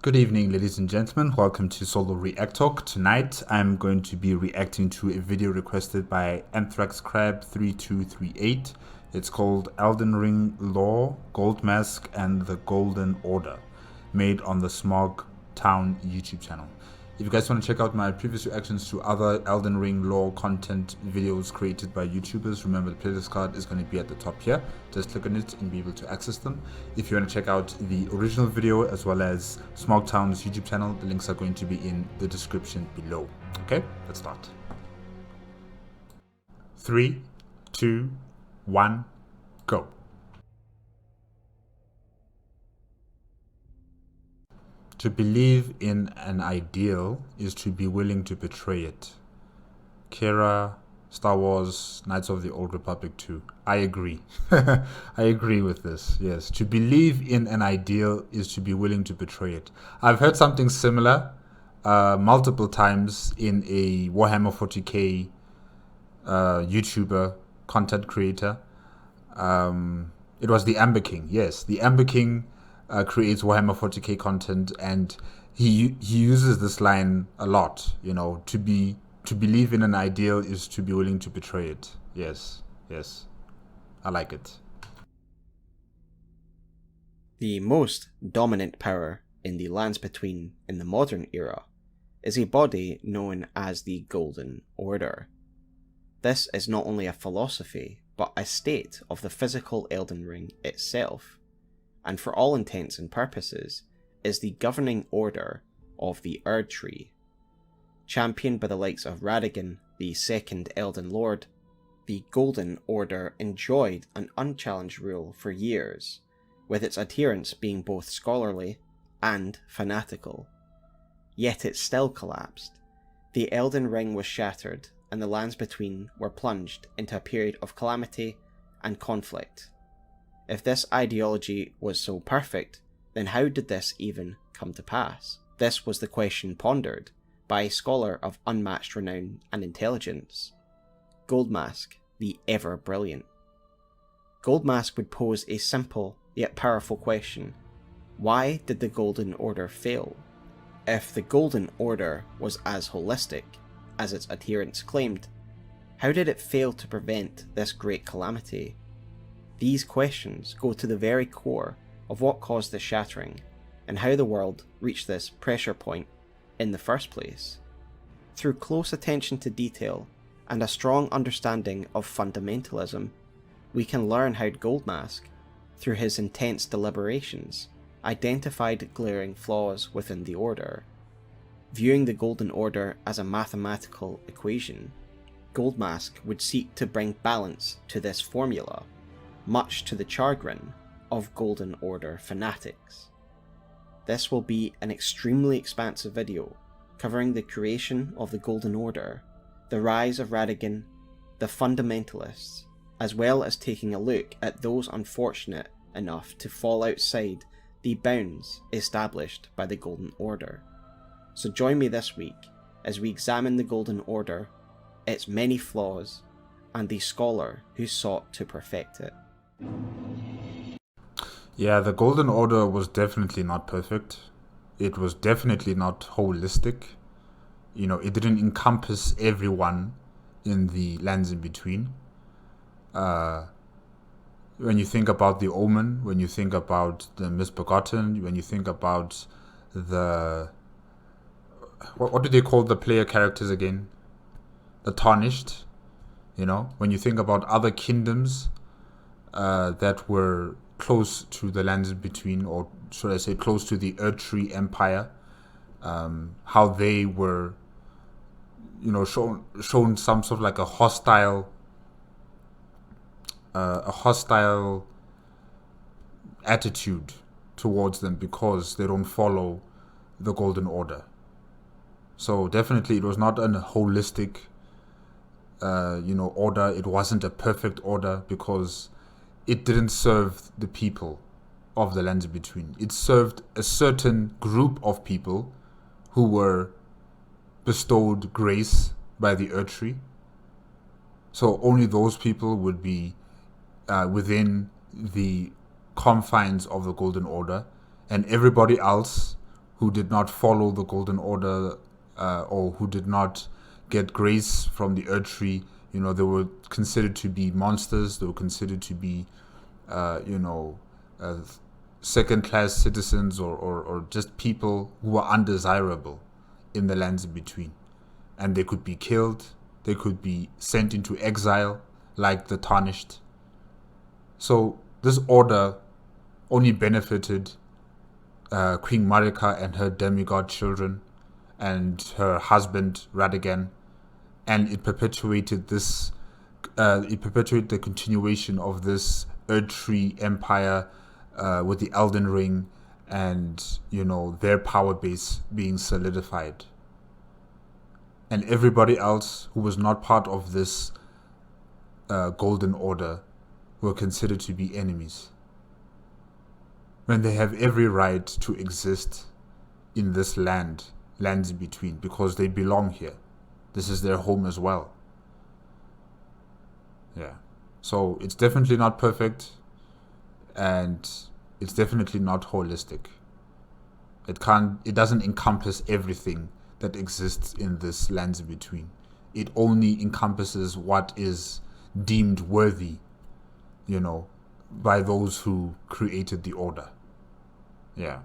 Good evening, ladies and gentlemen. Welcome to Solo ReacTalk. Tonight, I'm going to be reacting to a video requested by Anthrax Crab 3238. It's called Elden Ring Lore, Goldmask, and the Golden Order, made on the SmoughTown YouTube channel. If you guys want to check out my previous reactions to other Elden Ring lore content videos created by YouTubers, remember the playlist card is going to be at the top here. Just click on it and be able to access them. If you want to check out the original video as well as SmoughTown's YouTube channel, the links are going to be in the description below. Okay, let's start. 3, 2, 1, go. To believe in an ideal is to be willing to betray it. Kira, Star Wars, Knights of the Old Republic 2. I agree. I agree with this. Yes. To believe in an ideal is to be willing to betray it. I've heard something similar multiple times in a Warhammer 40k YouTuber content creator. It was the Amber King. Yes, the Amber King creates Warhammer 40k content, and he uses this line a lot. You know, to believe in an ideal is to be willing to betray it. Yes, I like it. The most dominant power in the Lands Between in the modern era is a body known as the Golden Order. This is not only a philosophy, but a state of the physical Elden Ring itself, and for all intents and purposes is the governing order of the Erd Tree. Championed by the likes of Radagon, the second Elden Lord, the Golden Order enjoyed an unchallenged rule for years, with its adherents being both scholarly and fanatical. Yet it still collapsed. The Elden Ring was shattered, and the Lands Between were plunged into a period of calamity and conflict. If this ideology was so perfect, then how did this even come to pass? This was the question pondered by a scholar of unmatched renown and intelligence, Goldmask, the ever-brilliant. Goldmask would pose a simple yet powerful question: why did the Golden Order fail? If the Golden Order was as holistic as its adherents claimed, how did it fail to prevent this great calamity? These questions go to the very core of what caused the shattering, and how the world reached this pressure point in the first place. Through close attention to detail and a strong understanding of fundamentalism, we can learn how Goldmask, through his intense deliberations, identified glaring flaws within the Order. Viewing the Golden Order as a mathematical equation, Goldmask would seek to bring balance to this formula, much to the chagrin of Golden Order fanatics. This will be an extremely expansive video, covering the creation of the Golden Order, the rise of Radagon, the Fundamentalists, as well as taking a look at those unfortunate enough to fall outside the bounds established by the Golden Order. So join me this week as we examine the Golden Order, its many flaws, and the scholar who sought to perfect it. Yeah, the Golden Order was definitely not perfect. It was definitely not holistic. You know, it didn't encompass everyone in the lands in between. When you think about the Omen, when you think about the Misbegotten, when you think about the... What do they call the player characters again? The Tarnished. You know, when you think about other kingdoms that were close to the lands in between, or should I say close to the Erd Tree Empire, how they were, you know, shown some sort of like a hostile attitude towards them because they don't follow the Golden Order. So definitely it was not a holistic order. It wasn't a perfect order because it didn't serve the people of the lands in between. It served a certain group of people who were bestowed grace by the Erd Tree. So only those people would be within the confines of the Golden Order, and everybody else who did not follow the Golden Order, or who did not get grace from the Earth Tree, they were considered to be monsters. They were considered to be, second-class citizens, or just people who were undesirable in the lands in between. And they could be killed. They could be sent into exile, like the Tarnished. So this order only benefited Queen Marika and her demigod children and her husband Radagon, and it perpetuated the continuation of this Earth Tree empire with the Elden Ring and their power base being solidified. And everybody else who was not part of this Golden Order were considered to be enemies, when they have every right to exist in this lands in between, because they belong here. This is their home as well. Yeah. So it's definitely not perfect, and it's definitely not holistic. It doesn't encompass everything that exists in this lands in between. It only encompasses what is deemed worthy, by those who created the order. Yeah.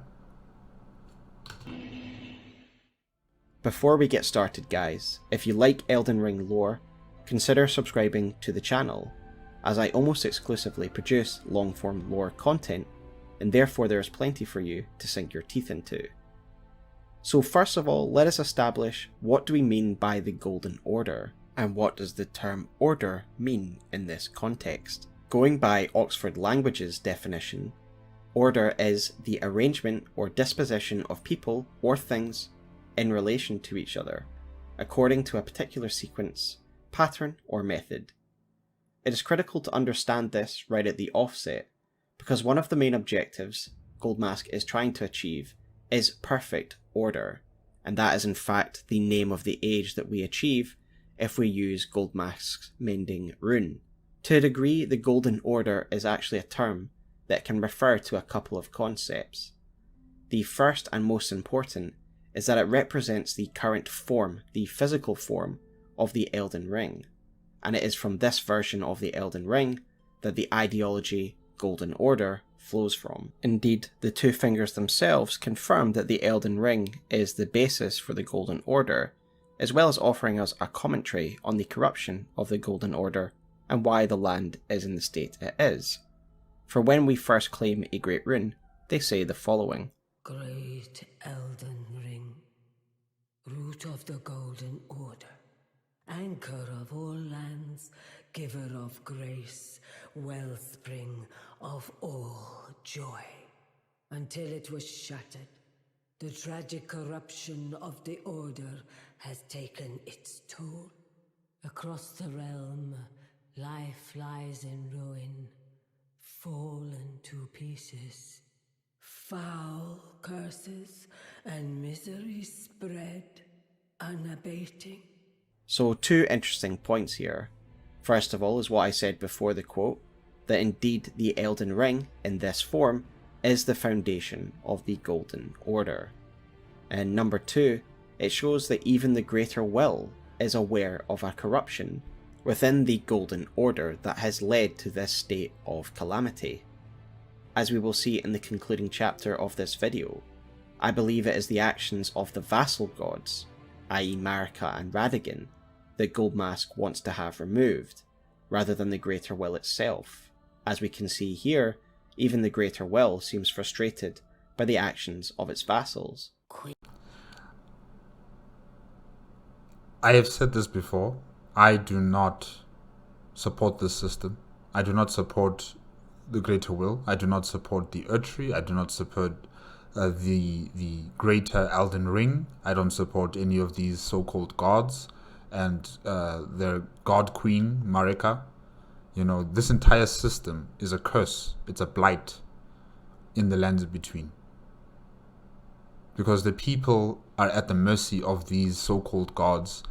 Before we get started, guys, if you like Elden Ring lore, consider subscribing to the channel, as I almost exclusively produce long-form lore content, and therefore there is plenty for you to sink your teeth into. So first of all, let us establish what do we mean by the Golden Order, and what does the term order mean in this context. Going by Oxford Languages definition, order is the arrangement or disposition of people or things in relation to each other, according to a particular sequence, pattern, or method. It is critical to understand this right at the offset, because one of the main objectives Goldmask is trying to achieve is perfect order, and that is in fact the name of the age that we achieve if we use Goldmask's mending rune. To a degree, the Golden Order is actually a term that can refer to a couple of concepts. The first and most important is that it represents the current form, the physical form, of the Elden Ring, and it is from this version of the Elden Ring that the ideology Golden Order flows from. Indeed, the two fingers themselves confirm that the Elden Ring is the basis for the Golden Order, as well as offering us a commentary on the corruption of the Golden Order and why the land is in the state it is. For when we first claim a great rune, they say the following: Great Elden Ring, root of the Golden Order, anchor of all lands, giver of grace, wellspring of all joy. Until it was shattered, the tragic corruption of the Order has taken its toll. Across the realm, life lies in ruin, fallen to pieces. Foul curses and misery spread, unabating. So two interesting points here. First of all is what I said before the quote, that indeed the Elden Ring, in this form, is the foundation of the Golden Order. And number two, it shows that even the Greater Will is aware of a corruption within the Golden Order that has led to this state of calamity. As we will see in the concluding chapter of this video, I believe it is the actions of the vassal gods, i.e. Marika and Radagon, that Goldmask wants to have removed, rather than the Greater Will itself. As we can see here, even the Greater Will seems frustrated by the actions of its vassals. I have said this before. I do not support this system. I do not support the Greater Will. I do not support the Earth Tree. I do not support the Greater Elden Ring. I don't support any of these so-called gods and their god queen, Marika. This entire system is a curse. It's a blight in the lands between. Because the people are at the mercy of these so-called gods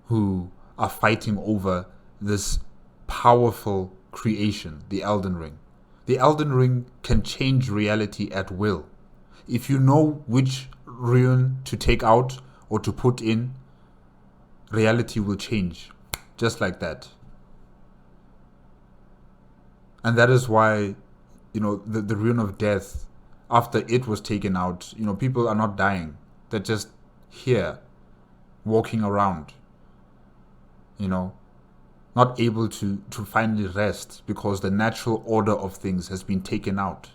who are fighting over this powerful creation, the Elden Ring. The Elden Ring can change reality at will. If you know which rune to take out or to put in, reality will change. Just like that. And that is why, the rune of death, after it was taken out, people are not dying. They're just here, walking around, not able to finally rest because the natural order of things has been taken out.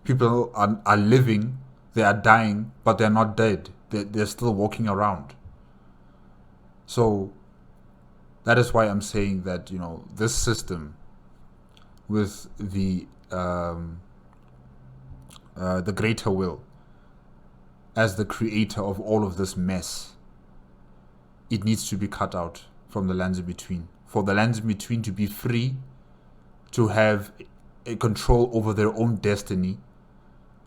People are living, they are dying, but they're not dead. They're still walking around. So that is why I'm saying that, this system with the greater will as the creator of all of this mess, it needs to be cut out from the lands in between. For the lands in between to be free, to have a control over their own destiny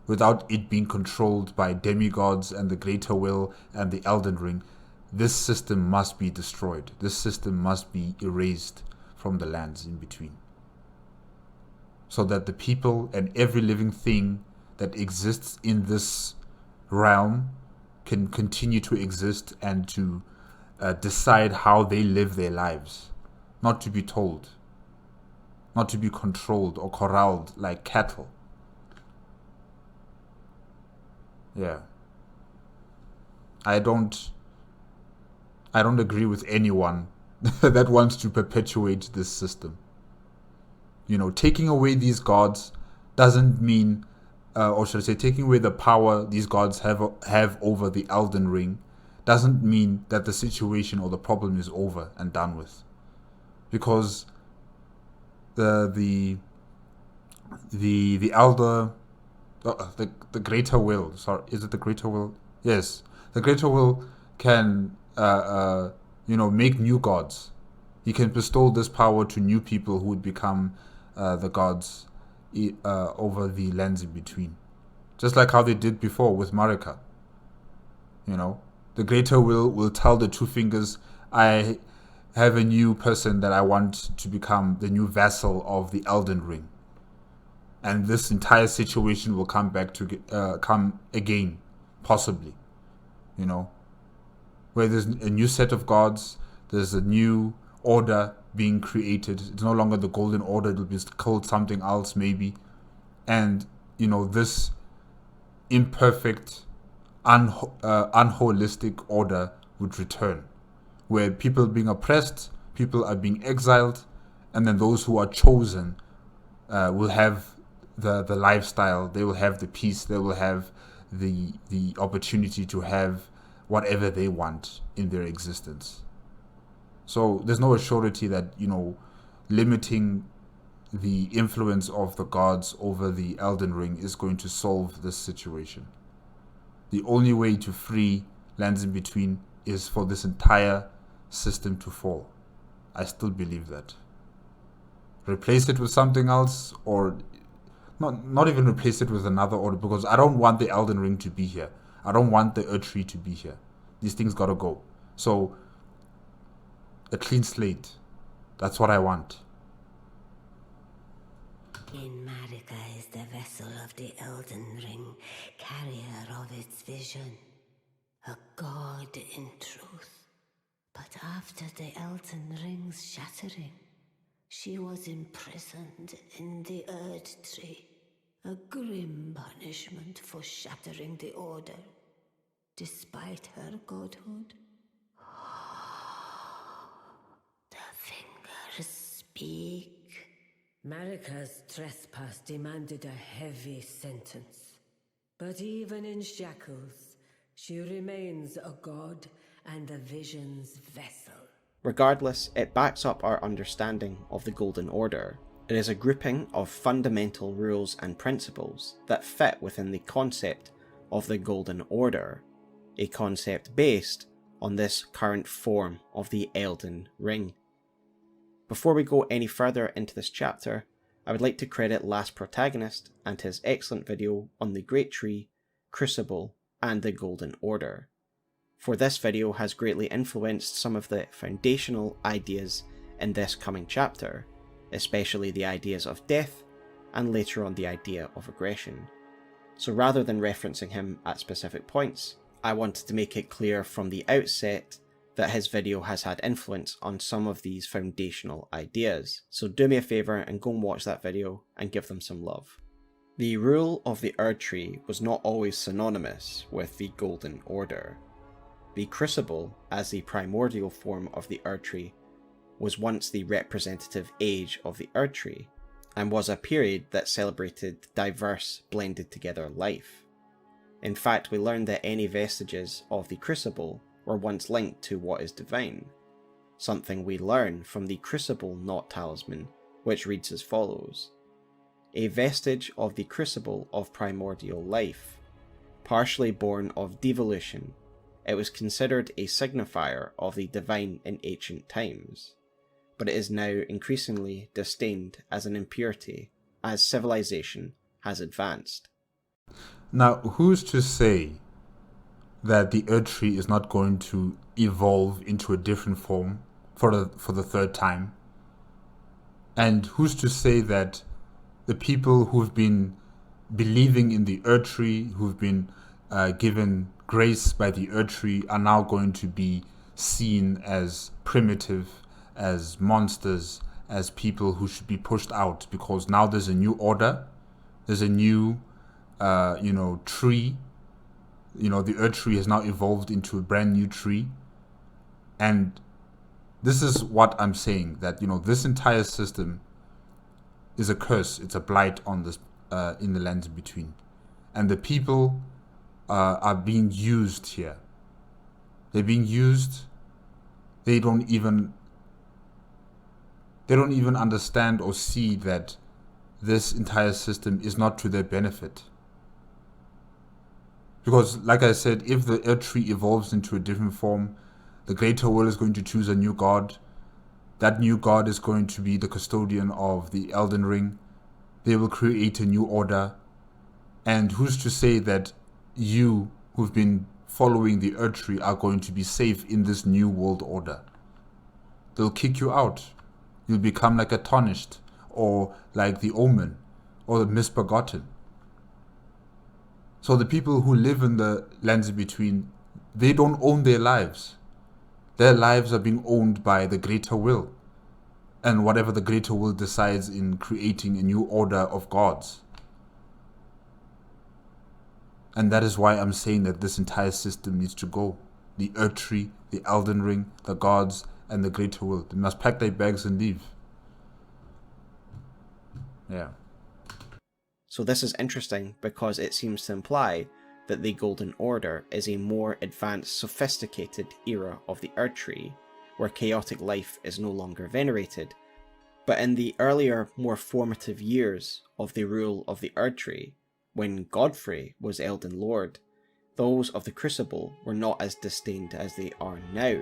without it being controlled by demigods and the greater will and the Elden Ring, this system must be destroyed. This system must be erased from the lands in between, so that the people and every living thing that exists in this realm can continue to exist and to decide how they live their lives, not to be told, not to be controlled or corralled like cattle. Yeah. I don't agree with anyone that wants to perpetuate this system. Taking away these gods doesn't mean, or should I say, taking away the power these gods have over the Elden Ring doesn't mean that the situation or the problem is over and done with. Because the greater will, sorry, is it the greater will? Yes, the greater will can make new gods. He can bestow this power to new people who would become the gods over the lands in between, just like how they did before with Marika. The greater will tell the two fingers, I have a new person that I want to become the new vassal of the Elden Ring, and this entire situation will come back to come again, possibly. Where there's a new set of gods, there's a new order being created. It's no longer the Golden Order, it'll be called something else maybe. And, this imperfect, unholistic order would return, where people are being oppressed, people are being exiled, and then those who are chosen will have the lifestyle, they will have the peace, they will have the opportunity to have whatever they want in their existence. So there's no assurity that, limiting the influence of the gods over the Elden Ring is going to solve this situation. The only way to free lands in between is for this entire system to fall. I still believe that. Replace it with something else, or not even replace it with another order, because I don't want the Elden Ring to be here. I don't want the Earth Tree to be here. These things gotta go. So, a clean slate. That's what I want. In Marika is the vessel of the Elden Ring, carrier of its vision, a god in truth. But after the Elden Ring's shattering, she was imprisoned in the Earth Tree, a grim punishment for shattering the Order, despite her godhood. The fingers speak. Marika's trespass demanded a heavy sentence. But even in shackles, she remains a god and the vision's vessel. Regardless, it backs up our understanding of the Golden Order. It is a grouping of fundamental rules and principles that fit within the concept of the Golden Order, a concept based on this current form of the Elden Ring. Before we go any further into this chapter, I would like to credit Last Protagonist and his excellent video on the Great Tree, Crucible, and the Golden Order, for this video has greatly influenced some of the foundational ideas in this coming chapter, especially the ideas of death, and later on the idea of aggression. So rather than referencing him at specific points, I wanted to make it clear from the outset that his video has had influence on some of these foundational ideas. So do me a favour and go and watch that video and give them some love. The rule of the Erdtree was not always synonymous with the Golden Order. The Crucible, as the primordial form of the Erdtree, was once the representative age of the Erdtree, and was a period that celebrated diverse, blended together life. In fact, we learned that any vestiges of the Crucible were once linked to what is divine, something we learn from the Crucible Knot Talisman, which reads as follows: a vestige of the Crucible of primordial life, partially born of devolution, it was considered a signifier of the divine in ancient times, but it is now increasingly disdained as an impurity as civilization has advanced. Now, who's to say that the Erdtree is not going to evolve into a different form for the third time? And who's to say that the people who've been believing in the Erdtree, who've been given grace by the Erdtree, are now going to be seen as primitive, as monsters, as people who should be pushed out, because now there's a new order, there's a new, tree. The Erdtree has now evolved into a brand new tree. And this is what I'm saying, that, this entire system is a curse. It's a blight on this, in the lands in between. And the people are being used here. They're being used. They don't even understand or see that this entire system is not to their benefit. Because, like I said, if the Erdtree evolves into a different form, the Greater Will is going to choose a new god. That new god is going to be the custodian of the Elden Ring. They will create a new order. And who's to say that you, who've been following the Erdtree, are going to be safe in this new world order? They'll kick you out. You'll become like a tarnished, or like the Omen, or the misbegotten. So the people who live in the lands in between, they don't own their lives. Their lives are being owned by the Greater Will, and whatever the Greater Will decides in creating a new order of gods. And that is why I'm saying that this entire system needs to go. The Erdtree, the Elden Ring, the gods, and the Greater Will. They must pack their bags and leave. Yeah. So this is interesting because it seems to imply that the Golden Order is a more advanced, sophisticated era of the Erdtree, where chaotic life is no longer venerated. But in the earlier, more formative years of the rule of the Erdtree, when Godfrey was Elden Lord, those of the Crucible were not as disdained as they are now,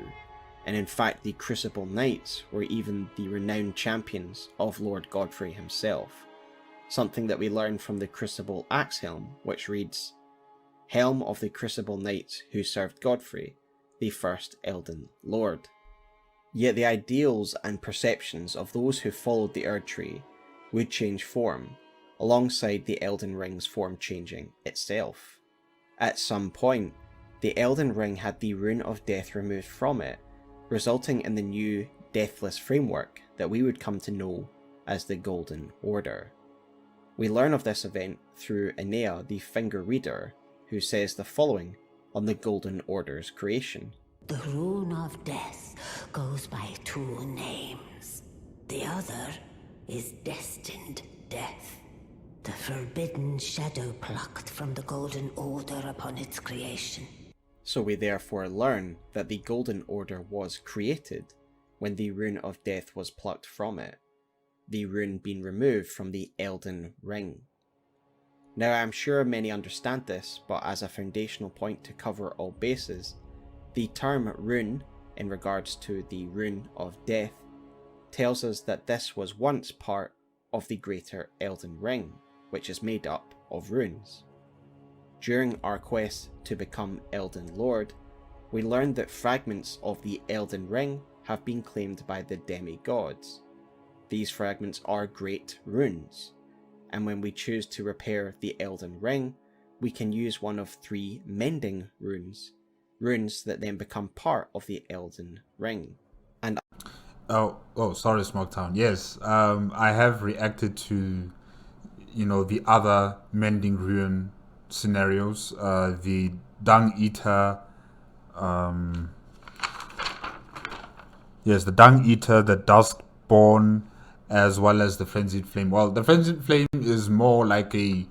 and in fact the Crucible Knights were even the renowned champions of Lord Godfrey himself, something that we learn from the Crucible Axe Helm, which reads, "Helm of the Crucible Knights who served Godfrey, the first Elden Lord." Yet the ideals and perceptions of those who followed the Erdtree would change form, alongside the Elden Ring's form changing itself. At some point, the Elden Ring had the Rune of Death removed from it, resulting in the new deathless framework that we would come to know as the Golden Order. We learn of this event through Enea, the Finger Reader, who says the following on the Golden Order's creation. The Rune of Death goes by two names. The other is Destined Death, the forbidden shadow plucked from the Golden Order upon its creation. So we therefore learn that the Golden Order was created when the Rune of Death was plucked from it, the rune being removed from the Elden Ring. Now I'm sure many understand this, but as a foundational point to cover all bases, the term rune, in regards to the Rune of Death, tells us that this was once part of the greater Elden Ring, which is made up of runes. During our quest to become Elden Lord, we learned that fragments of the Elden Ring have been claimed by the demigods. These fragments are great runes, and when we choose to repair the Elden Ring, we can use one of 3 mending runes, runes that then become part of the Elden Ring. And sorry, SmoughTown. Yes, I have reacted to, the other mending rune scenarios, the Dung Eater, the Dung Eater, the Duskborn, as well as the Frenzied Flame. Well, the Frenzied Flame is more like a,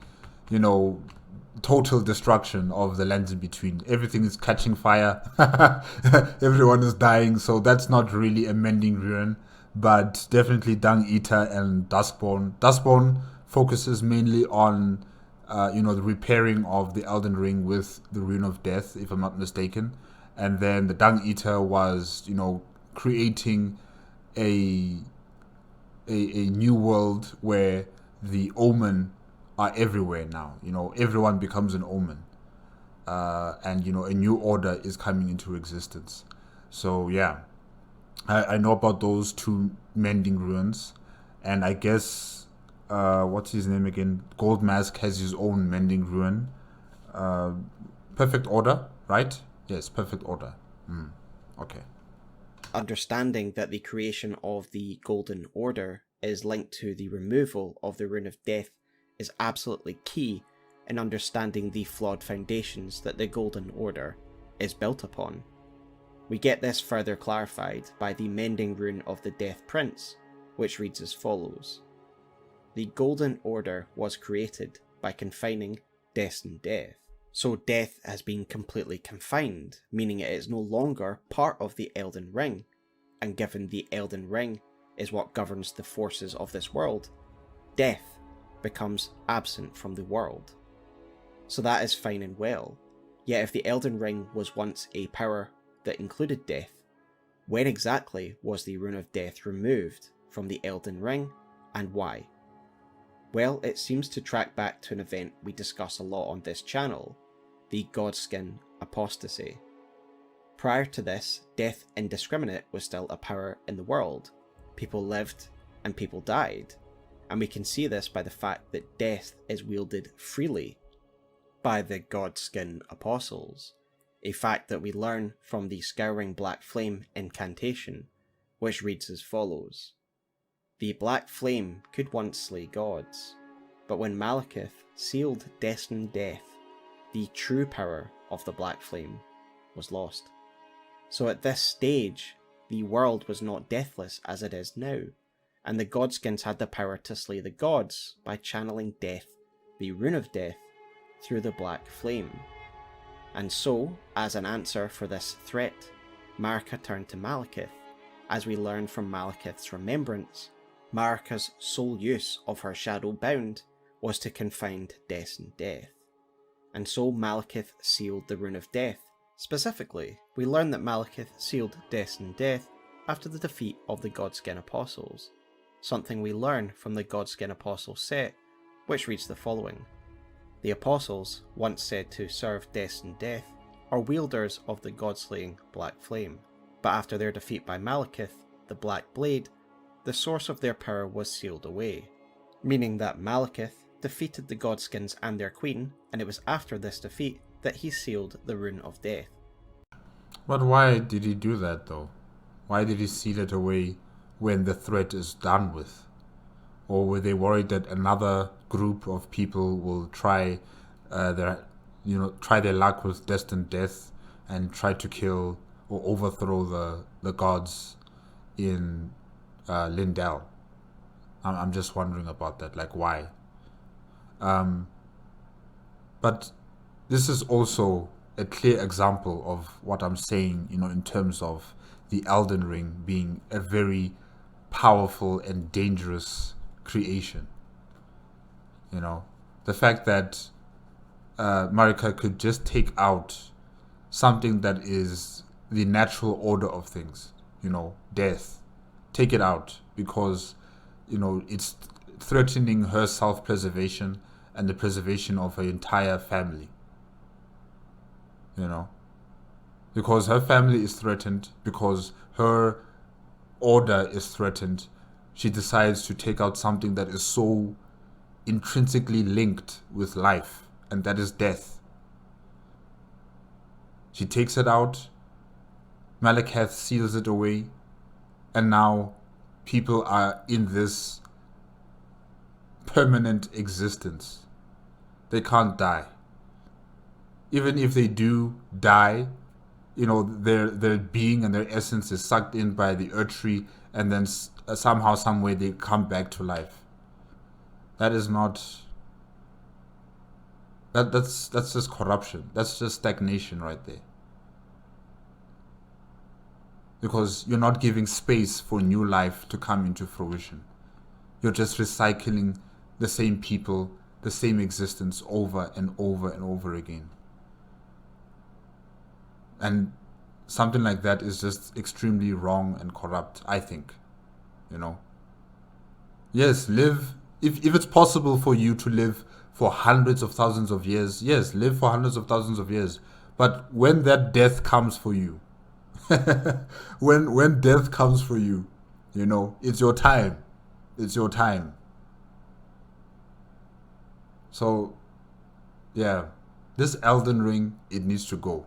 total destruction of the lands in between. Everything is catching fire. Everyone is dying. So that's not really a mending rune, but definitely Dung Eater and Duskborn. Duskborn focuses mainly on, the repairing of the Elden Ring with the Rune of Death, if I'm not mistaken. And then the Dung Eater was, creating a new world where the omen are everywhere now. Everyone becomes an omen, and a new order is coming into existence. So yeah, I know about those 2 mending runes, and I guess what's his name again? Goldmask has his own mending rune. Perfect Order, right? Yes, Perfect Order. Okay. Understanding that the creation of the Golden Order is linked to the removal of the Rune of Death is absolutely key in understanding the flawed foundations that the Golden Order is built upon. We get this further clarified by the mending rune of the Death Prince, which reads as follows. The Golden Order was created by confining destined death. So death has been completely confined, meaning it is no longer part of the Elden Ring, and given the Elden Ring is what governs the forces of this world, death becomes absent from the world. So that is fine and well, yet if the Elden Ring was once a power that included death, when exactly was the Rune of Death removed from the Elden Ring, and why? Well, it seems to track back to an event we discuss a lot on this channel, the Godskin Apostasy. Prior to this, death indiscriminate was still a power in the world. People lived and people died, and we can see this by the fact that death is wielded freely by the Godskin Apostles, a fact that we learn from the Scouring Black Flame incantation, which reads as follows. The Black Flame could once slay gods, but when Malekith sealed destined death, the true power of the Black Flame was lost. So at this stage, the world was not deathless as it is now, and the Godskins had the power to slay the gods by channeling death, the Rune of Death, through the Black Flame. And so, as an answer for this threat, Marika turned to Malekith. As we learn from Malekith's remembrance, Marika's sole use of her Shadow Bound was to confine destined death. And so Malekith sealed the Rune of Death. Specifically, we learn that Malekith sealed destined death after the defeat of the Godskin Apostles, something we learn from the Godskin Apostle set, which reads the following. The Apostles, once said to serve destined death, are wielders of the god-slaying Black Flame, but after their defeat by Malekith, the Black Blade, the source of their power was sealed away, meaning that Malekith defeated the Godskins and their queen, and it was after this defeat that he sealed the Rune of Death. But why did he do that though? Why did he seal it away when the threat is done with? Or were they worried that another group of people will try their luck with destined death and try to kill or overthrow the gods in Lindell? I'm just wondering about that, like why? But this is also a clear example of what I'm saying, in terms of the Elden Ring being a very powerful and dangerous creation. The fact that Marika could just take out something that is the natural order of things, death, take it out because, it's threatening her self-preservation and the preservation of her entire family. Because her family is threatened, because her order is threatened, she decides to take out something that is so intrinsically linked with life and that is death. She takes it out, Malekith seals it away, and now people are in this permanent existence. They can't die. Even if they do die, their being and their essence is sucked in by the Erdtree, and then somehow, some way, they come back to life. That is not. That's just corruption. That's just stagnation right there. Because you're not giving space for new life to come into fruition. You're just recycling the same people, the same existence over and over and over again. And something like that is just extremely wrong and corrupt, I think. Yes, live. If it's possible for you to live for hundreds of thousands of years, yes, live for hundreds of thousands of years. But when that death comes for you, when death comes for you, it's your time. It's your time. So, yeah, this Elden Ring, it needs to go.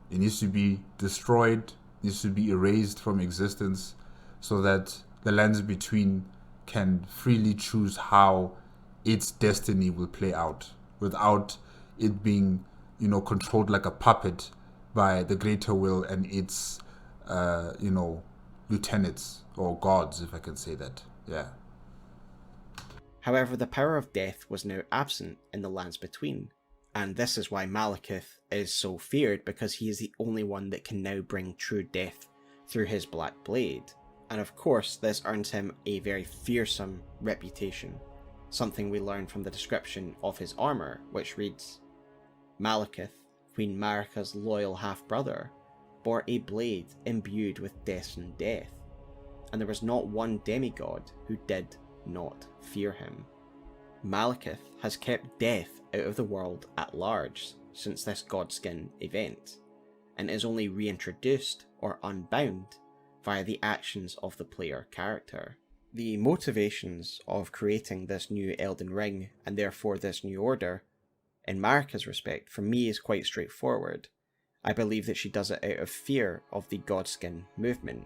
It needs to be destroyed, needs to be erased from existence, so that the lands between can freely choose how its destiny will play out, without it being, controlled like a puppet by the greater will and its, lieutenants or gods, if I can say that. Yeah. However, the power of death was now absent in the lands between, and this is why Malekith is so feared, because he is the only one that can now bring true death through his black blade. And of course, this earns him a very fearsome reputation, something we learn from the description of his armour, which reads, Malekith, Queen Marika's loyal half-brother, bore a blade imbued with destined death, and there was not one demigod who did not fear him. Malekith has kept death out of the world at large since this Godskin event, and is only reintroduced or unbound via the actions of the player character. The motivations of creating this new Elden Ring, and therefore this new order, in Marika's respect, for me is quite straightforward. I believe that she does it out of fear of the Godskin movement.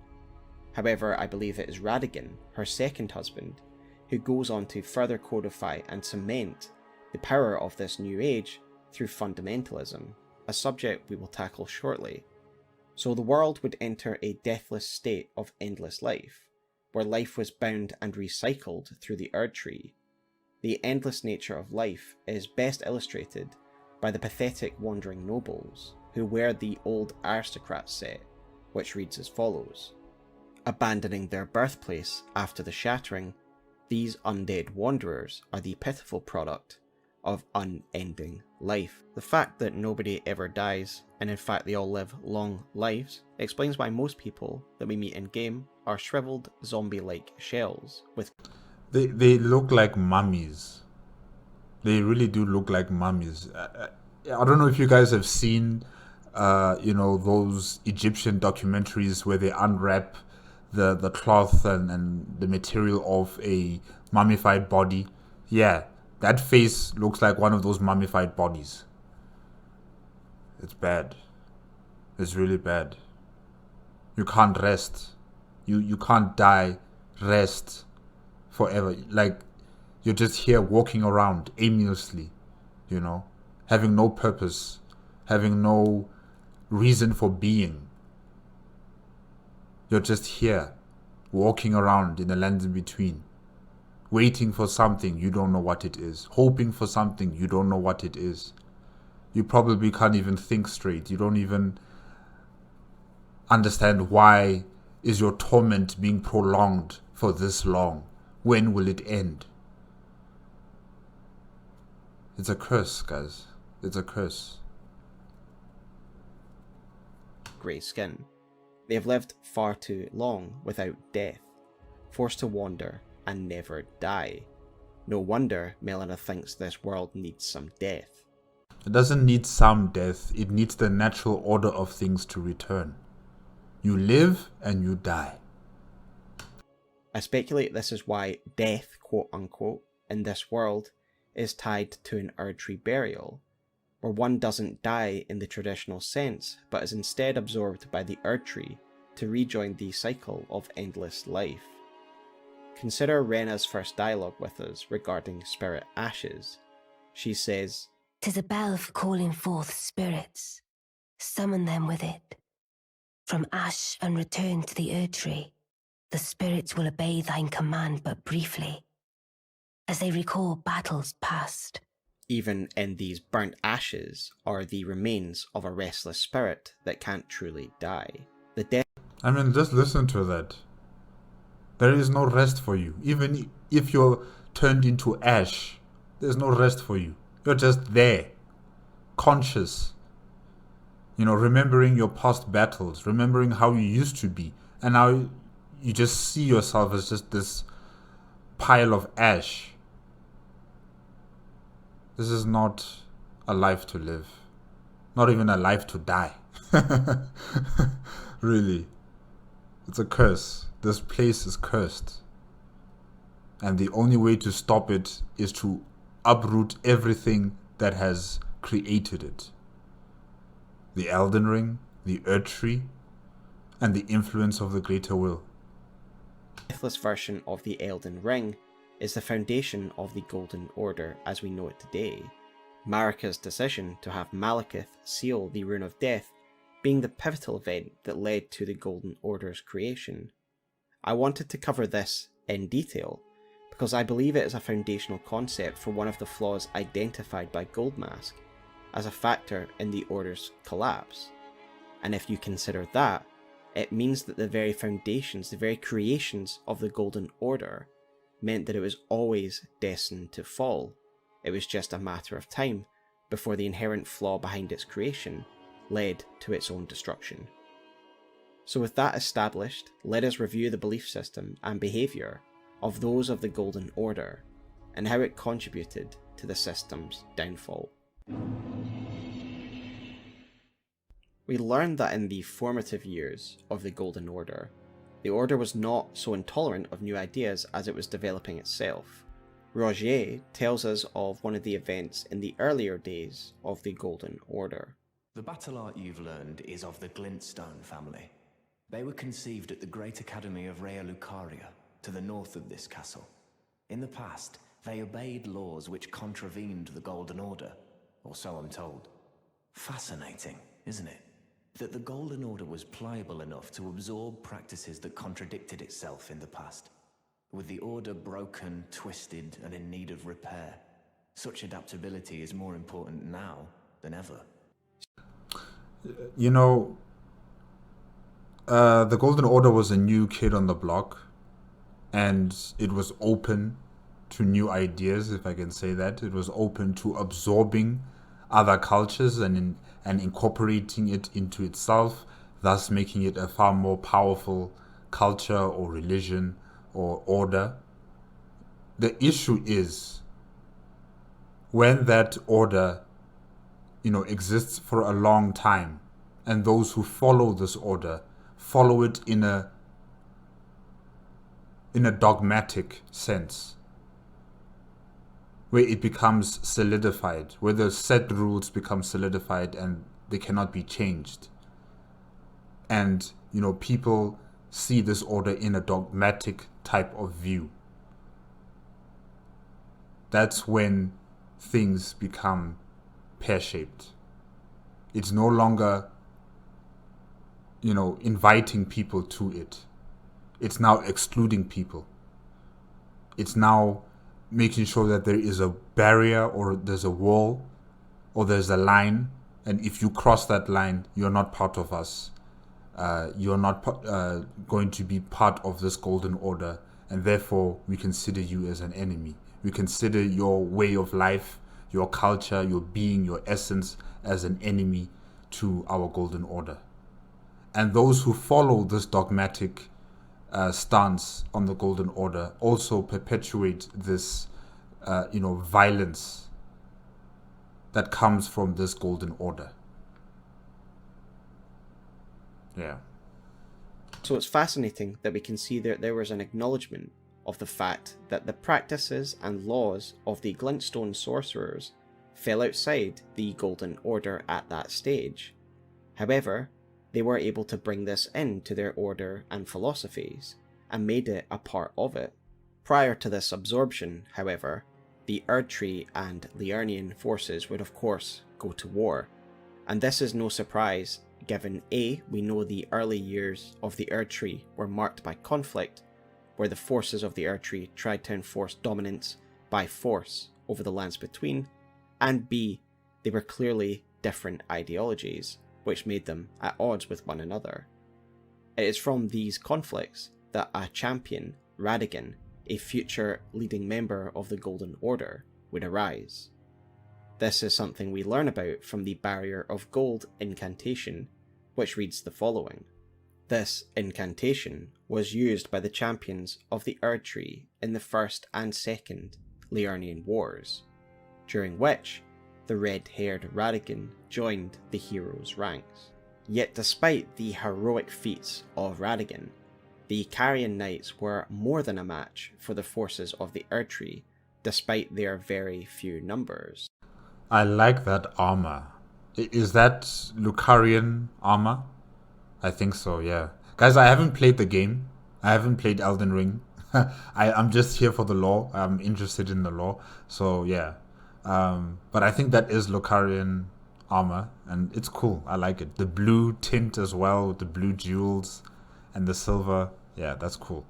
However, I believe it is Radagon, her second husband, who goes on to further codify and cement the power of this new age through fundamentalism, a subject we will tackle shortly. So the world would enter a deathless state of endless life, where life was bound and recycled through the Erdtree. The endless nature of life is best illustrated by the pathetic wandering nobles, who wear the old aristocrat set, which reads as follows. Abandoning their birthplace after the shattering, these undead wanderers are the pitiful product of unending life. The fact that nobody ever dies, and in fact they all live long lives, explains why most people that we meet in game are shriveled zombie-like shells with... They look like mummies. They really do look like mummies. I don't know if you guys have seen, those Egyptian documentaries where they unwrap the cloth and the material of a mummified body. Yeah, that face looks like one of those mummified bodies. It's bad. It's really bad. You can't rest. You can't die, rest forever. Like, you're just here walking around aimlessly, having no purpose, having no reason for being. You're just here, walking around in the lands in between, waiting for something, you don't know what it is, hoping for something, you don't know what it is. You probably can't even think straight. You don't even understand why is your torment being prolonged for this long. When will it end? It's a curse, guys. It's a curse. Grey skin. They have lived far too long without death, forced to wander and never die. No wonder Melina thinks this world needs some death. It doesn't need some death, it needs the natural order of things to return. You live and you die. I speculate this is why death, quote unquote, in this world is tied to an Erdtree burial, where one doesn't die in the traditional sense, but is instead absorbed by the Erdtree to rejoin the cycle of endless life. Consider Rena's first dialogue with us regarding spirit ashes. She says, "'Tis a bell for calling forth spirits. Summon them with it. From ash and return to the Erdtree. The spirits will obey thine command but briefly, as they recall battles past." even in these burnt ashes are the remains of a restless spirit that can't truly die. The death. I mean, just listen to that. There is no rest for you. Even if you're turned into ash, there's no rest for you. You're just there, conscious. Remembering your past battles, remembering how you used to be. And now you just see yourself as just this pile of ash. This is not a life to live. Not even a life to die. Really. It's a curse. This place is cursed. And the only way to stop it is to uproot everything that has created it. The Elden Ring, the Erdtree, and the influence of the Greater Will. The deathless version of the Elden Ring is the foundation of the Golden Order as we know it today. Marika's decision to have Malekith seal the Rune of Death being the pivotal event that led to the Golden Order's creation. I wanted to cover this in detail because I believe it is a foundational concept for one of the flaws identified by Goldmask as a factor in the Order's collapse. And if you consider that, it means that the very foundations, the very creations of the Golden Order meant that it was always destined to fall. It was just a matter of time before the inherent flaw behind its creation led to its own destruction. So with that established, let us review the belief system and behaviour of those of the Golden Order and how it contributed to the system's downfall. We learned that in the formative years of the Golden Order, the Order was not so intolerant of new ideas as it was developing itself. Rogier tells us of one of the events in the earlier days of the Golden Order. The battle art you've learned is of the Glintstone family. They were conceived at the Great Academy of Rea Lucaria, to the north of this castle. In the past, they obeyed laws which contravened the Golden Order, or so I'm told. Fascinating, isn't it? That the Golden Order was pliable enough to absorb practices that contradicted itself in the past. With the Order broken, twisted, and in need of repair, such adaptability is more important now than ever. The Golden Order was a new kid on the block, and it was open to new ideas, if I can say that. It was open to absorbing other cultures and incorporating it into itself, thus making it a far more powerful culture or religion or order. The issue is when that order, exists for a long time, and those who follow this order follow it in a dogmatic sense, where it becomes solidified, where the set rules become solidified and they cannot be changed. And, people see this order in a dogmatic type of view. That's when things become pear-shaped. It's no longer, inviting people to it. It's now excluding people. It's now making sure that there is a barrier or there's a wall or there's a line, and if you cross that line, you're not part of us. You're not going to be part of this Golden Order, and therefore we consider you as an enemy. We consider your way of life, your culture, your being, your essence as an enemy to our Golden Order. And those who follow this dogmatic stance on the Golden Order also perpetuate this, violence that comes from this Golden Order. Yeah. So it's fascinating that we can see that there was an acknowledgement of the fact that the practices and laws of the glintstone sorcerers fell outside the Golden Order at that stage. However, they were able to bring this into their order and philosophies, and made it a part of it. Prior to this absorption, however, the Erdtree and Liurnian forces would of course go to war, and this is no surprise given A, we know the early years of the Erdtree were marked by conflict, where the forces of the Erdtree tried to enforce dominance by force over the lands between, and B, they were clearly different ideologies, which made them at odds with one another. It is from these conflicts that a champion, Radagon, a future leading member of the Golden Order, would arise. This is something we learn about from the Barrier of Gold incantation, which reads the following. This incantation was used by the champions of the Erdtree in the First and Second Liurnian Wars, during which the red-haired Radagon joined the heroes' ranks. Yet despite the heroic feats of Radagon, the Carian Knights were more than a match for the forces of the Erdtree, despite their very few numbers. I like that armor. Is that Lucarian armor? I think so, yeah. Guys, I haven't played the game. I haven't played Elden Ring. I'm just here for the lore. I'm interested in the lore. So, yeah. But I think that is Lucarian armor, and it's cool. I like it. The blue tint as well, with the blue jewels and the silver. Yeah, that's cool.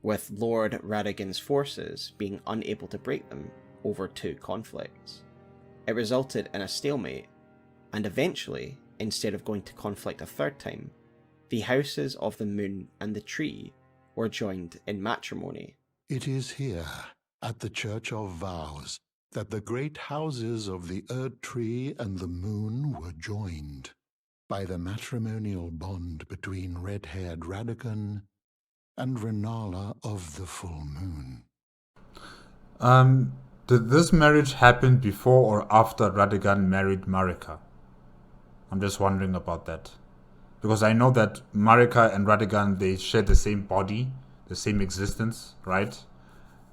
With Lord Radagon's forces being unable to break them over 2 conflicts. It resulted in a stalemate, and eventually, instead of going to conflict a 3rd time, the houses of the moon and the tree were joined in matrimony. It is here, at the Church of Vows, that the great houses of the Erdtree and the moon were joined by the matrimonial bond between red-haired Radagon and Renala of the full moon. Did this marriage happen before or after Radagon married Marika? I'm just wondering about that. Because I know that Marika and Radagon, they share the same body, the same existence, right?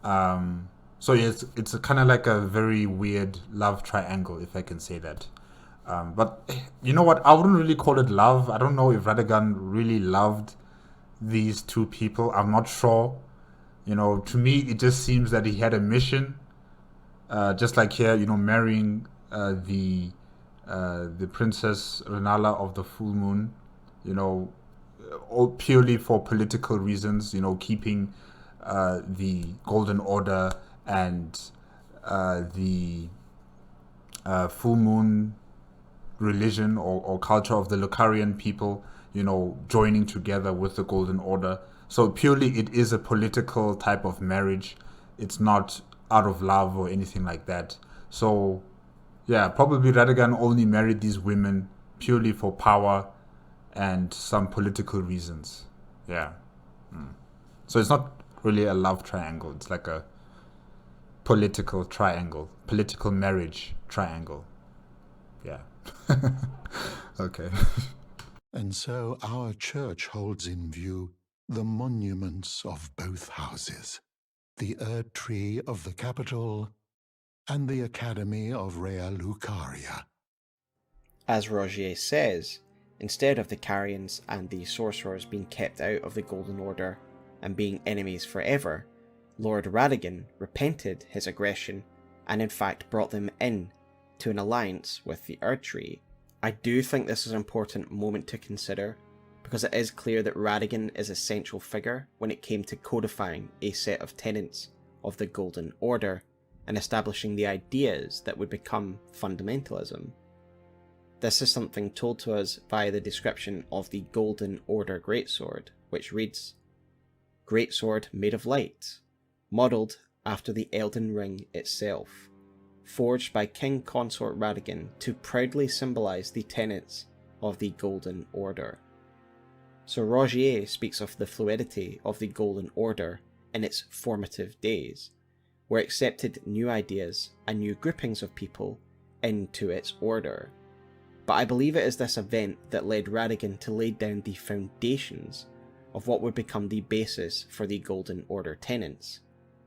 So it's kind of like a very weird love triangle, if I can say that. But you know what? I wouldn't really call it love. I don't know if Radagon really loved these 2 people. I'm not sure. You know, to me, it just seems that he had a mission. Just like here, you know, marrying the Princess Renala of the Full Moon, you know, all purely for political reasons, you know, keeping the Golden Order and the Full Moon religion or culture of the Lucarian people, you know, joining together with the Golden Order. So purely it is a political type of marriage. It's not out of love or anything like that. So yeah, probably Radagon only married these women purely for power and some political reasons. Yeah. So it's not really a love triangle. It's like a political triangle, political marriage triangle. Yeah. Okay. And so our church holds in view the monuments of both houses, the Erdtree of the capital and the Academy of Rea Lucaria. As Rogier says, instead of the Carians and the sorcerers being kept out of the Golden Order and being enemies forever, Lord Radagon repented his aggression and in fact brought them in to an alliance with the Erdtree. I do think this is an important moment to consider, because it is clear that Radagon is a central figure when it came to codifying a set of tenets of the Golden Order and establishing the ideas that would become fundamentalism. This is something told to us via the description of the Golden Order Greatsword, which reads, "Greatsword made of light, modelled after the Elden Ring itself, forged by King Consort Radagon to proudly symbolise the tenets of the Golden Order." So Rogier speaks of the fluidity of the Golden Order in its formative days, where it accepted new ideas and new groupings of people into its order. But I believe it is this event that led Radagon to lay down the foundations of what would become the basis for the Golden Order tenets,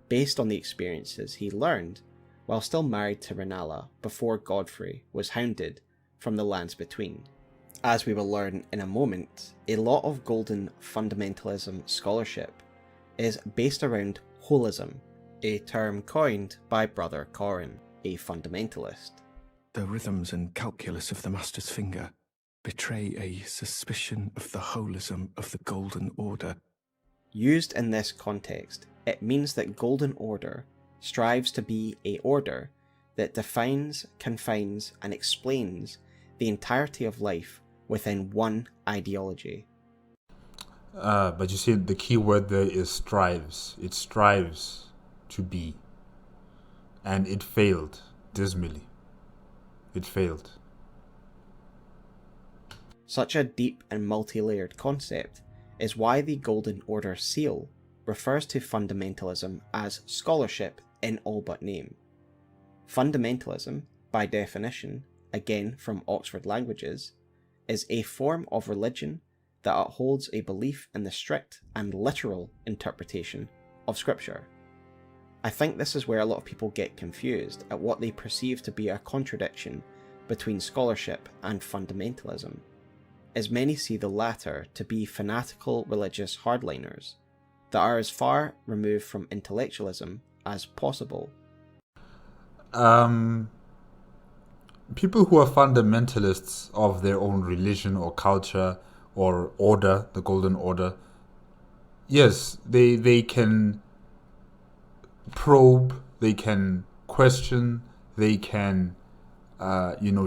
based on the experiences he learned while still married to Rennala before Godfrey was hounded from the lands between. As we will learn in a moment, a lot of Golden Fundamentalism scholarship is based around holism, a term coined by Brother Corrin, a fundamentalist. The rhythms and calculus of the Master's finger betray a suspicion of the holism of the Golden Order. Used in this context, it means that Golden Order strives to be a order that defines, confines, and explains the entirety of life within one ideology. But you see, the key word there is strives. It strives to be. And it failed dismally. It failed. Such a deep and multi-layered concept is why the Golden Order seal refers to fundamentalism as scholarship in all but name. Fundamentalism, by definition, again from Oxford Languages, is a form of religion that upholds a belief in the strict and literal interpretation of Scripture. I think this is where a lot of people get confused at what they perceive to be a contradiction between scholarship and fundamentalism, as many see the latter to be fanatical religious hardliners that are as far removed from intellectualism as possible. People who are fundamentalists of their own religion or culture or order, the Golden Order, yes, they can probe, they can question, they can,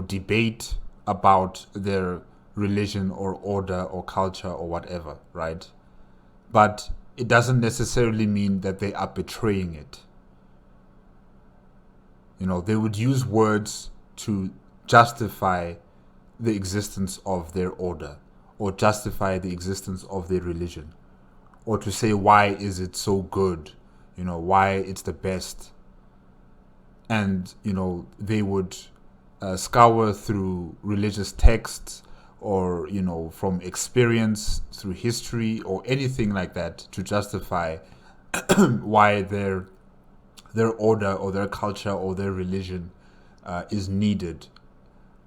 debate about their religion or order or culture or whatever, right? But it doesn't necessarily mean that they are betraying it. They would use words to justify the existence of their order or justify the existence of their religion, or to say why is it so good, why it's the best. And, they would scour through religious texts or, from experience, through history or anything like that to justify why their order or their culture or their religion is needed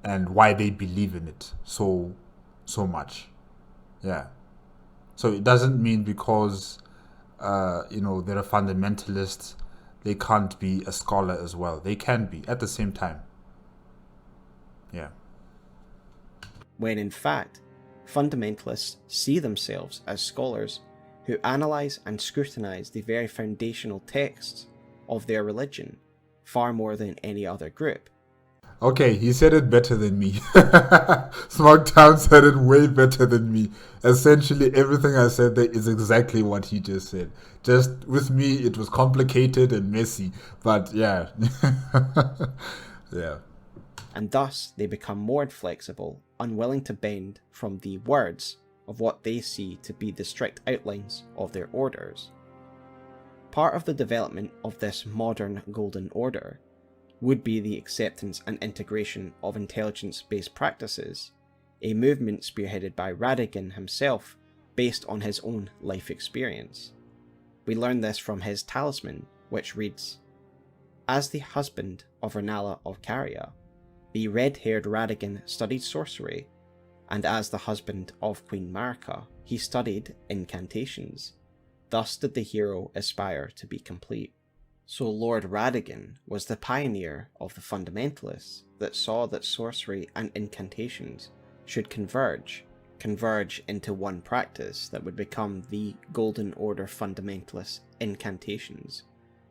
and why they believe in it so much. Yeah. So it doesn't mean because they're a fundamentalist, they can't be a scholar as well. They can be at the same time. Yeah. When in fact, fundamentalists see themselves as scholars who analyse and scrutinise the very foundational texts of their religion far more than any other group. Okay, he said it better than me. SmoughTown said it way better than me. Essentially, everything I said there is exactly what he just said. Just with me, it was complicated and messy. But yeah. Yeah. And thus, they become more inflexible, unwilling to bend from the words of what they see to be the strict outlines of their orders. Part of the development of this modern Golden Order would be the acceptance and integration of intelligence-based practices, a movement spearheaded by Radagon himself based on his own life experience. We learn this from his talisman, which reads, "As the husband of Rennala of Caria, the red-haired Radagon studied sorcery, and as the husband of Queen Marika, he studied incantations. Thus did the hero aspire to be complete." So Lord Radagon was the pioneer of the fundamentalists that saw that sorcery and incantations should converge into one practice that would become the Golden Order fundamentalist incantations.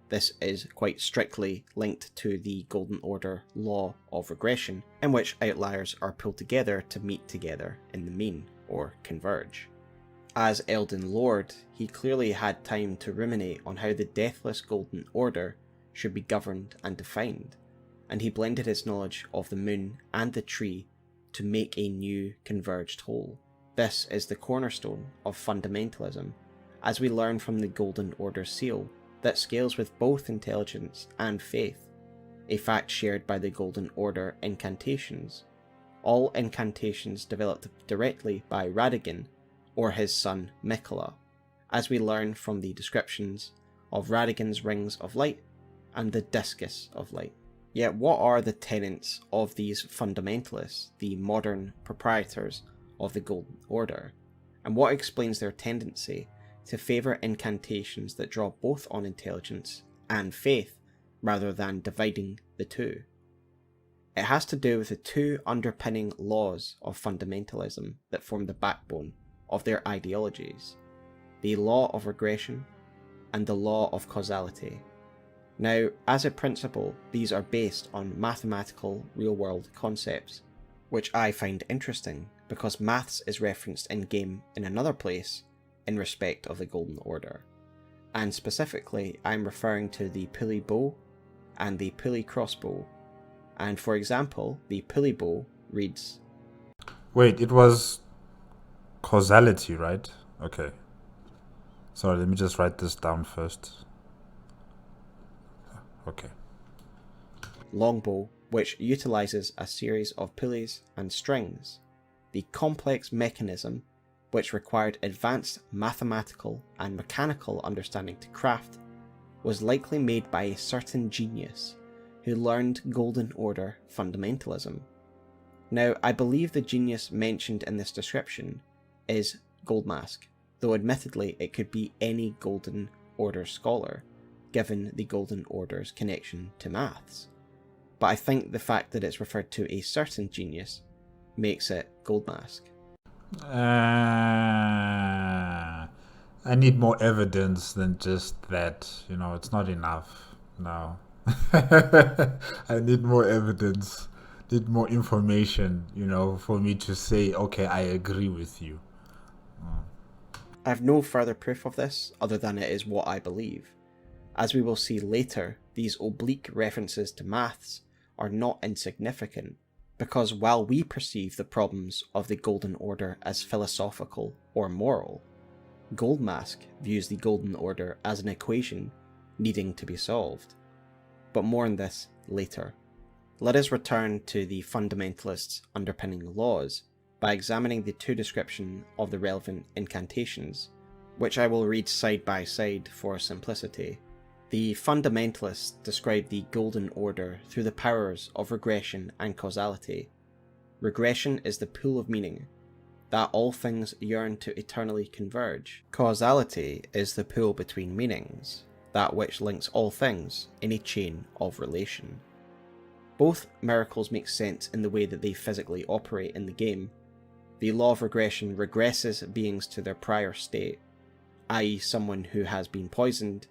This is quite strictly linked to the Golden Order law of regression, in which outliers are pulled together to meet together in the mean, or converge. As Elden Lord, he clearly had time to ruminate on how the deathless Golden Order should be governed and defined, and he blended his knowledge of the moon and the tree to make a new converged whole. This is the cornerstone of fundamentalism, as we learn from the Golden Order seal that scales with both intelligence and faith, a fact shared by the Golden Order incantations. All incantations developed directly by Radagon or his son Mikola, as we learn from the descriptions of Radagon's Rings of Light and the Discus of Light. Yet what are the tenets of these fundamentalists, the modern proprietors of the Golden Order, and what explains their tendency to favour incantations that draw both on intelligence and faith rather than dividing the two? It has to do with the two underpinning laws of fundamentalism that form the backbone of their ideologies: the law of regression and the law of causality. Now, as a principle, these are based on mathematical real-world concepts, which I find interesting because maths is referenced in-game in another place in respect of the Golden Order. And specifically, I'm referring to the pulley bow and the pulley crossbow. And for example, the pulley bow reads... Wait, it was causality, right? Okay. Sorry, let me just write this down first. Okay. Longbow, which utilizes a series of pulleys and strings. The complex mechanism, which required advanced mathematical and mechanical understanding to craft, was likely made by a certain genius who learned Golden Order fundamentalism. Now, I believe the genius mentioned in this description is Goldmask, though admittedly it could be any Golden Order scholar, given the Golden Order's connection to maths. But I think the fact that it's referred to a certain genius makes it Goldmask. I need more evidence than just that. It's not enough. No. I need more evidence, need more information, for me to say, okay, I agree with you. I have no further proof of this other than it is what I believe. As we will see later, these oblique references to maths are not insignificant, because while we perceive the problems of the Golden Order as philosophical or moral, Goldmask views the Golden Order as an equation needing to be solved. But more on this later. Let us return to the fundamentalists' underpinning laws by examining the two descriptions of the relevant incantations, which I will read side by side for simplicity. The fundamentalists describe the Golden Order through the powers of regression and causality. Regression is the pool of meaning, that all things yearn to eternally converge. Causality is the pool between meanings, that which links all things in a chain of relation. Both miracles make sense in the way that they physically operate in the game. The law of regression regresses beings to their prior state, i.e. someone who has been poisoned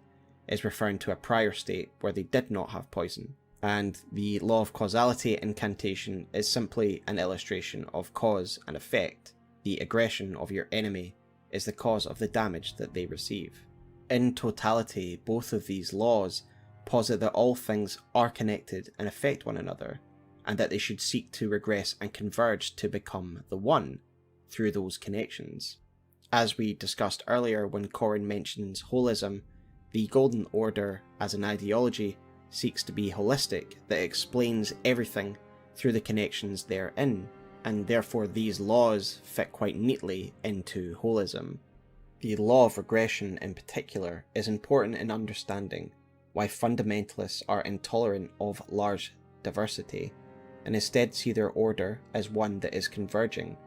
is referring to a prior state where they did not have poison. And the law of causality incantation is simply an illustration of cause and effect. The aggression of your enemy is the cause of the damage that they receive. In totality, both of these laws posit that all things are connected and affect one another, and that they should seek to regress and converge to become the one through those connections. As we discussed earlier when Corin mentions holism, the Golden Order as an ideology seeks to be holistic, that explains everything through the connections therein, and therefore these laws fit quite neatly into holism. The law of regression in particular is important in understanding why fundamentalists are intolerant of large diversity, and instead see their order as one that is converging,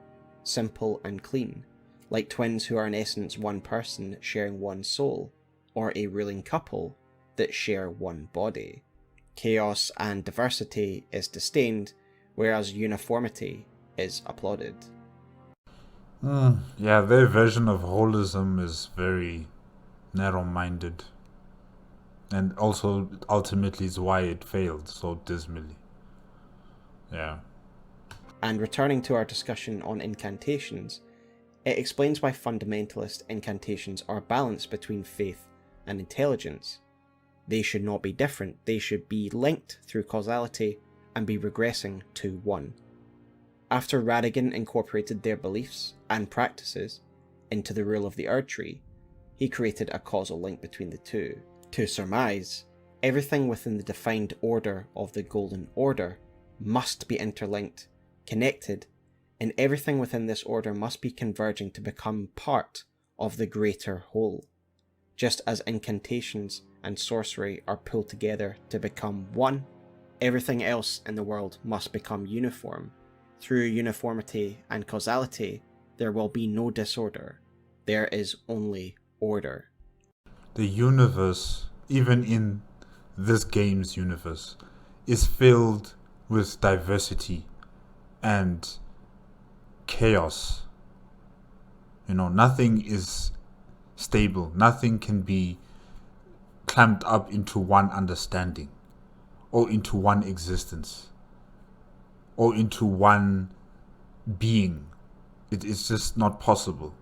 simple and clean, like twins who are in essence one person sharing one soul, or a ruling couple that share one body. Chaos and diversity is disdained, whereas uniformity is applauded. Yeah, their version of holism is very narrow-minded, and also ultimately is why it failed so dismally. Yeah. And returning to our discussion on incantations, it explains why fundamentalist incantations are balanced between faith and intelligence. They should not be different, they should be linked through causality and be regressing to one. After Radagon incorporated their beliefs and practices into the rule of the Erd Tree, he created a causal link between the two. To surmise, everything within the defined order of the Golden Order must be interlinked, connected, and everything within this order must be converging to become part of the greater whole. Just as incantations and sorcery are pulled together to become one, everything else in the world must become uniform. Through uniformity and causality, there will be no disorder. There is only order. The universe, even in this game's universe, is filled with diversity and chaos. Nothing is stable. Nothing can be clamped up into one understanding, or into one existence, or into one being. It's just not possible.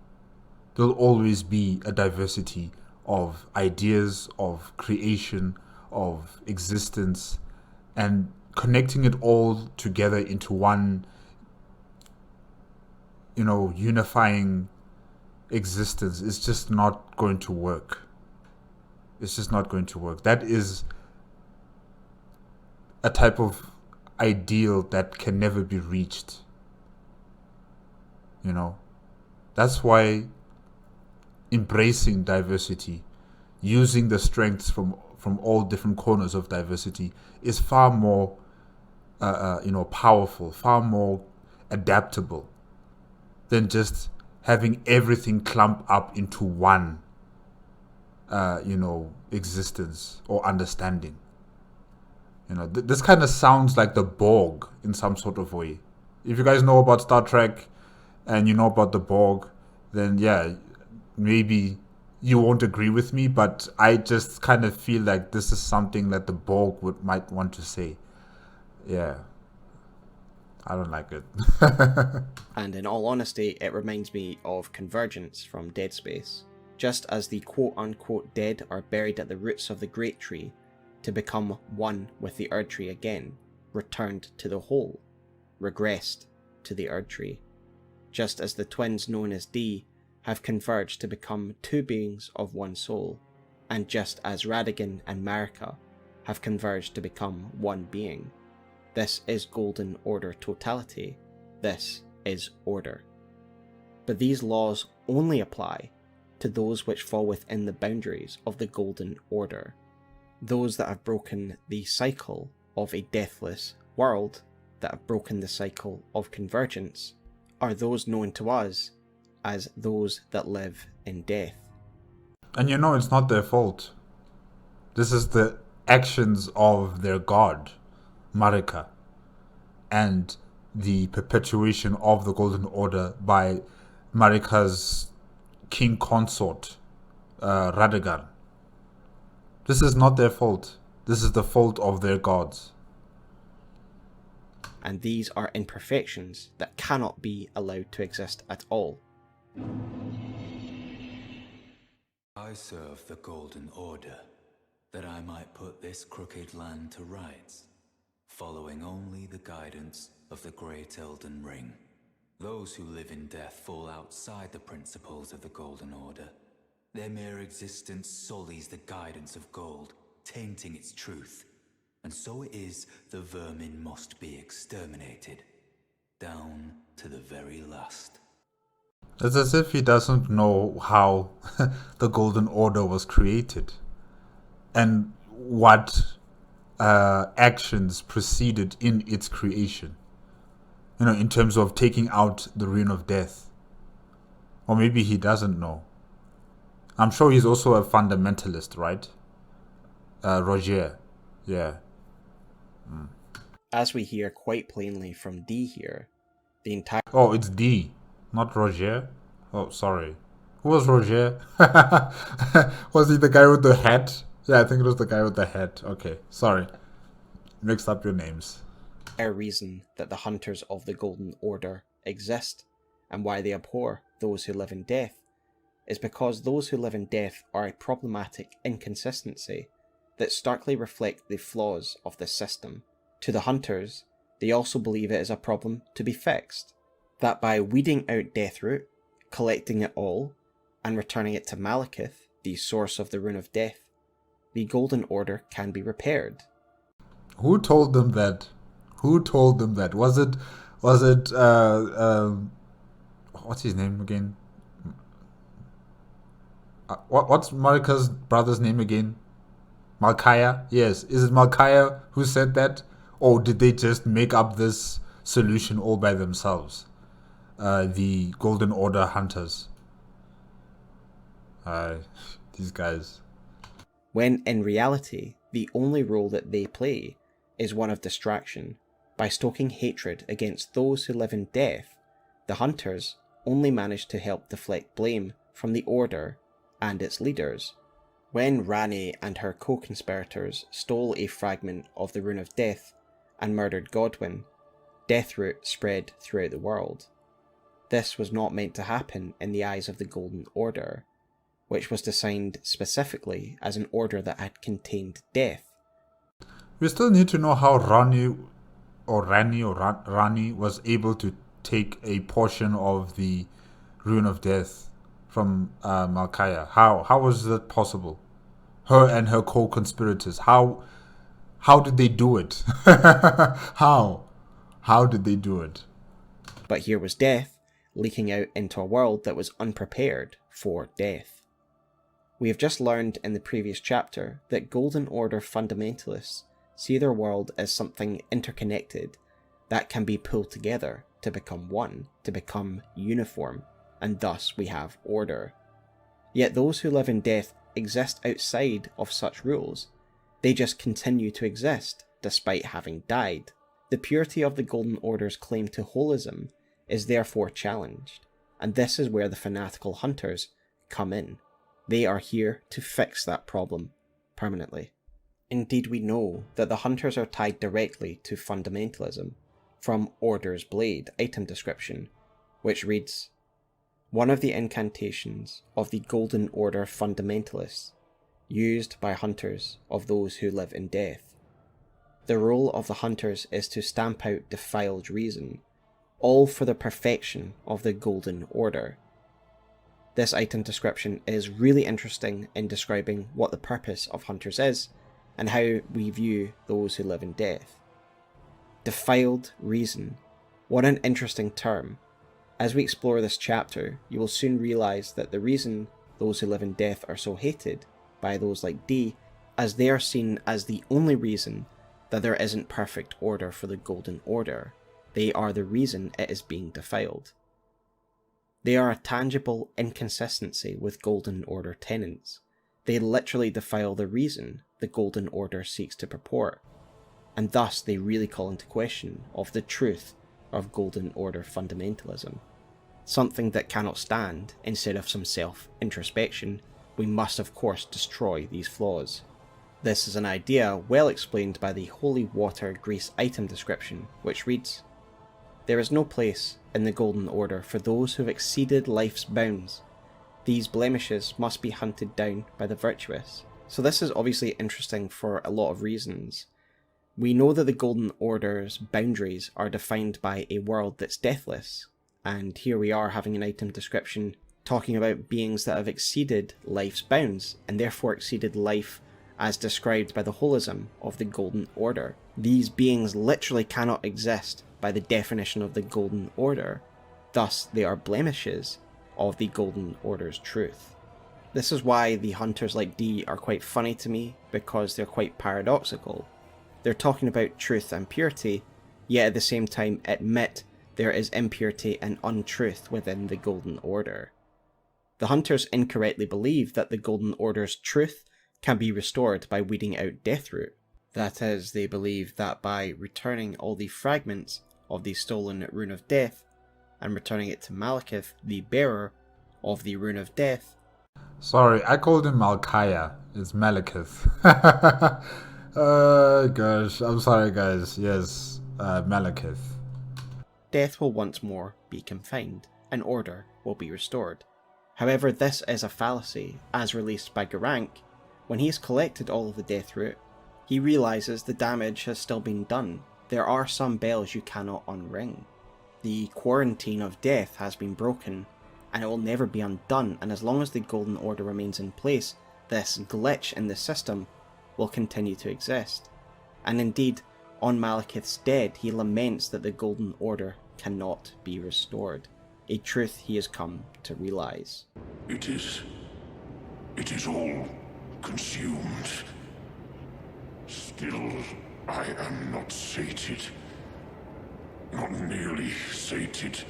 There'll always be a diversity of ideas, of creation, of existence, and connecting it all together into one, unifying existence is just not going to work. It's just not going to work. That is a type of ideal that can never be reached. That's why embracing diversity, using the strengths from all different corners of diversity is far more powerful, far more adaptable than just having everything clump up into one existence or understanding. This kind of sounds like the Borg in some sort of way. If you guys know about Star Trek and you know about the Borg, then yeah, maybe you won't agree with me, but I just kind of feel like this is something that the Borg might want to say. Yeah, I don't like it. And in all honesty, it reminds me of Convergence from Dead Space. Just as the quote-unquote dead are buried at the roots of the Great Tree to become one with the Erd Tree again, returned to the whole, regressed to the Erd Tree. Just as the twins known as D have converged to become two beings of one soul, and just as Radagon and Marika have converged to become one being. This is Golden Order totality. This is order. But these laws only apply to those which fall within the boundaries of the Golden Order. Those that have broken the cycle of a deathless world, that have broken the cycle of convergence, are those known to us as those that live in death. And it's not their fault. This is the actions of their god, Marika, and the perpetuation of the Golden Order by Marika's king consort, Radagon. This is not their fault. This is the fault of their gods. And these are imperfections that cannot be allowed to exist at all. I serve the Golden Order, that I might put this crooked land to rights, following only the guidance of the great Elden Ring. Those who live in death fall outside the principles of the Golden Order. Their mere existence sullies the guidance of gold, tainting its truth. And so it is the vermin must be exterminated, down to the very last. It's as if he doesn't know how the Golden Order was created and what actions preceded in its creation. In terms of taking out the Rune of Death. Or maybe he doesn't know. I'm sure he's also a fundamentalist, right? Roger. Yeah. As we hear quite plainly from D here, the entire... Oh, it's D, not Roger. Oh, sorry. Who was Roger? Was he the guy with the hat? Yeah, I think it was the guy with the hat. Okay, sorry. Mixed up your names. A reason that the hunters of the Golden Order exist, and why they abhor those who live in death, is because those who live in death are a problematic inconsistency that starkly reflect the flaws of the system. To the hunters, they also believe it is a problem to be fixed, that by weeding out Deathroot, collecting it all, and returning it to Malekith, the source of the Rune of Death, the Golden Order can be repaired. Who told them that? Who told them that? Was Was it what's his name again? What's Marika's brother's name again? Malkaya? Yes. Is it Malkaya who said that? Or did they just make up this solution all by themselves? The Golden Order hunters. These guys. When in reality, the only role that they play is one of distraction. By stoking hatred against those who live in death, the hunters only manage to help deflect blame from the Order and its leaders. When Ranni and her co-conspirators stole a fragment of the Rune of Death and murdered Godwyn, Deathroot spread throughout the world. This was not meant to happen in the eyes of the Golden Order, which was designed specifically as an order that had contained death. We still need to know how Ranni was able to take a portion of the Rune of Death from Malkaya. How was that possible? Her and her co-conspirators. How did they do it? How did they do it? But here was death leaking out into a world that was unprepared for death. We have just learned in the previous chapter that Golden Order fundamentalists see their world as something interconnected that can be pulled together to become one, to become uniform, and thus we have order. Yet those who live in death exist outside of such rules. They just continue to exist despite having died. The purity of the Golden Order's claim to holism is therefore challenged, and this is where the fanatical hunters come in. They are here to fix that problem permanently. Indeed, we know that the hunters are tied directly to fundamentalism, from Order's Blade item description, which reads, "One of the incantations of the Golden Order fundamentalists, used by hunters of those who live in death. The role of the hunters is to stamp out defiled reason, all for the perfection of the Golden Order." This item description is really interesting in describing what the purpose of hunters is, and how we view those who live in death. Defiled reason. What an interesting term. As we explore this chapter, you will soon realise that the reason those who live in death are so hated by those like Dee, as they are seen as the only reason that there isn't perfect order for the Golden Order. They are the reason it is being defiled. They are a tangible inconsistency with Golden Order tenets. They literally defile the reason the Golden Order seeks to purport, and thus they really call into question of the truth of Golden Order fundamentalism. Something that cannot stand. Instead of some self-introspection, we must of course destroy these flaws. This is an idea well explained by the Holy Water Grace item description, which reads, "There is no place in the Golden Order for those who have exceeded life's bounds. These blemishes must be hunted down by the virtuous." So this is obviously interesting for a lot of reasons. We know that the Golden Order's boundaries are defined by a world that's deathless, and here we are having an item description talking about beings that have exceeded life's bounds, and therefore exceeded life as described by the holism of the Golden Order. These beings literally cannot exist by the definition of the Golden Order, thus they are blemishes of the Golden Order's truth. This is why the hunters like Dee are quite funny to me, because they're quite paradoxical. They're talking about truth and purity, yet at the same time admit there is impurity and untruth within the Golden Order. The hunters incorrectly believe that the Golden Order's truth can be restored by weeding out Deathroot. That is, they believe that by returning all the fragments of the stolen Rune of Death, and returning it to Malekith, the bearer of the Rune of Death. Sorry, I called him Malkaya. It's Malekith. Gosh, I'm sorry guys. Yes, Malekith. Death will once more be confined, and order will be restored. However, this is a fallacy, as released by Geraint. When he has collected all of the Deathroot, he realises the damage has still been done. There are some bells you cannot unring. The quarantine of death has been broken, and it will never be undone, and as long as the Golden Order remains in place, this glitch in the system will continue to exist. And indeed, on Malekith's dead, he laments that the Golden Order cannot be restored, a truth he has come to realize. It is all consumed. Still, I am not sated. Not nearly sated.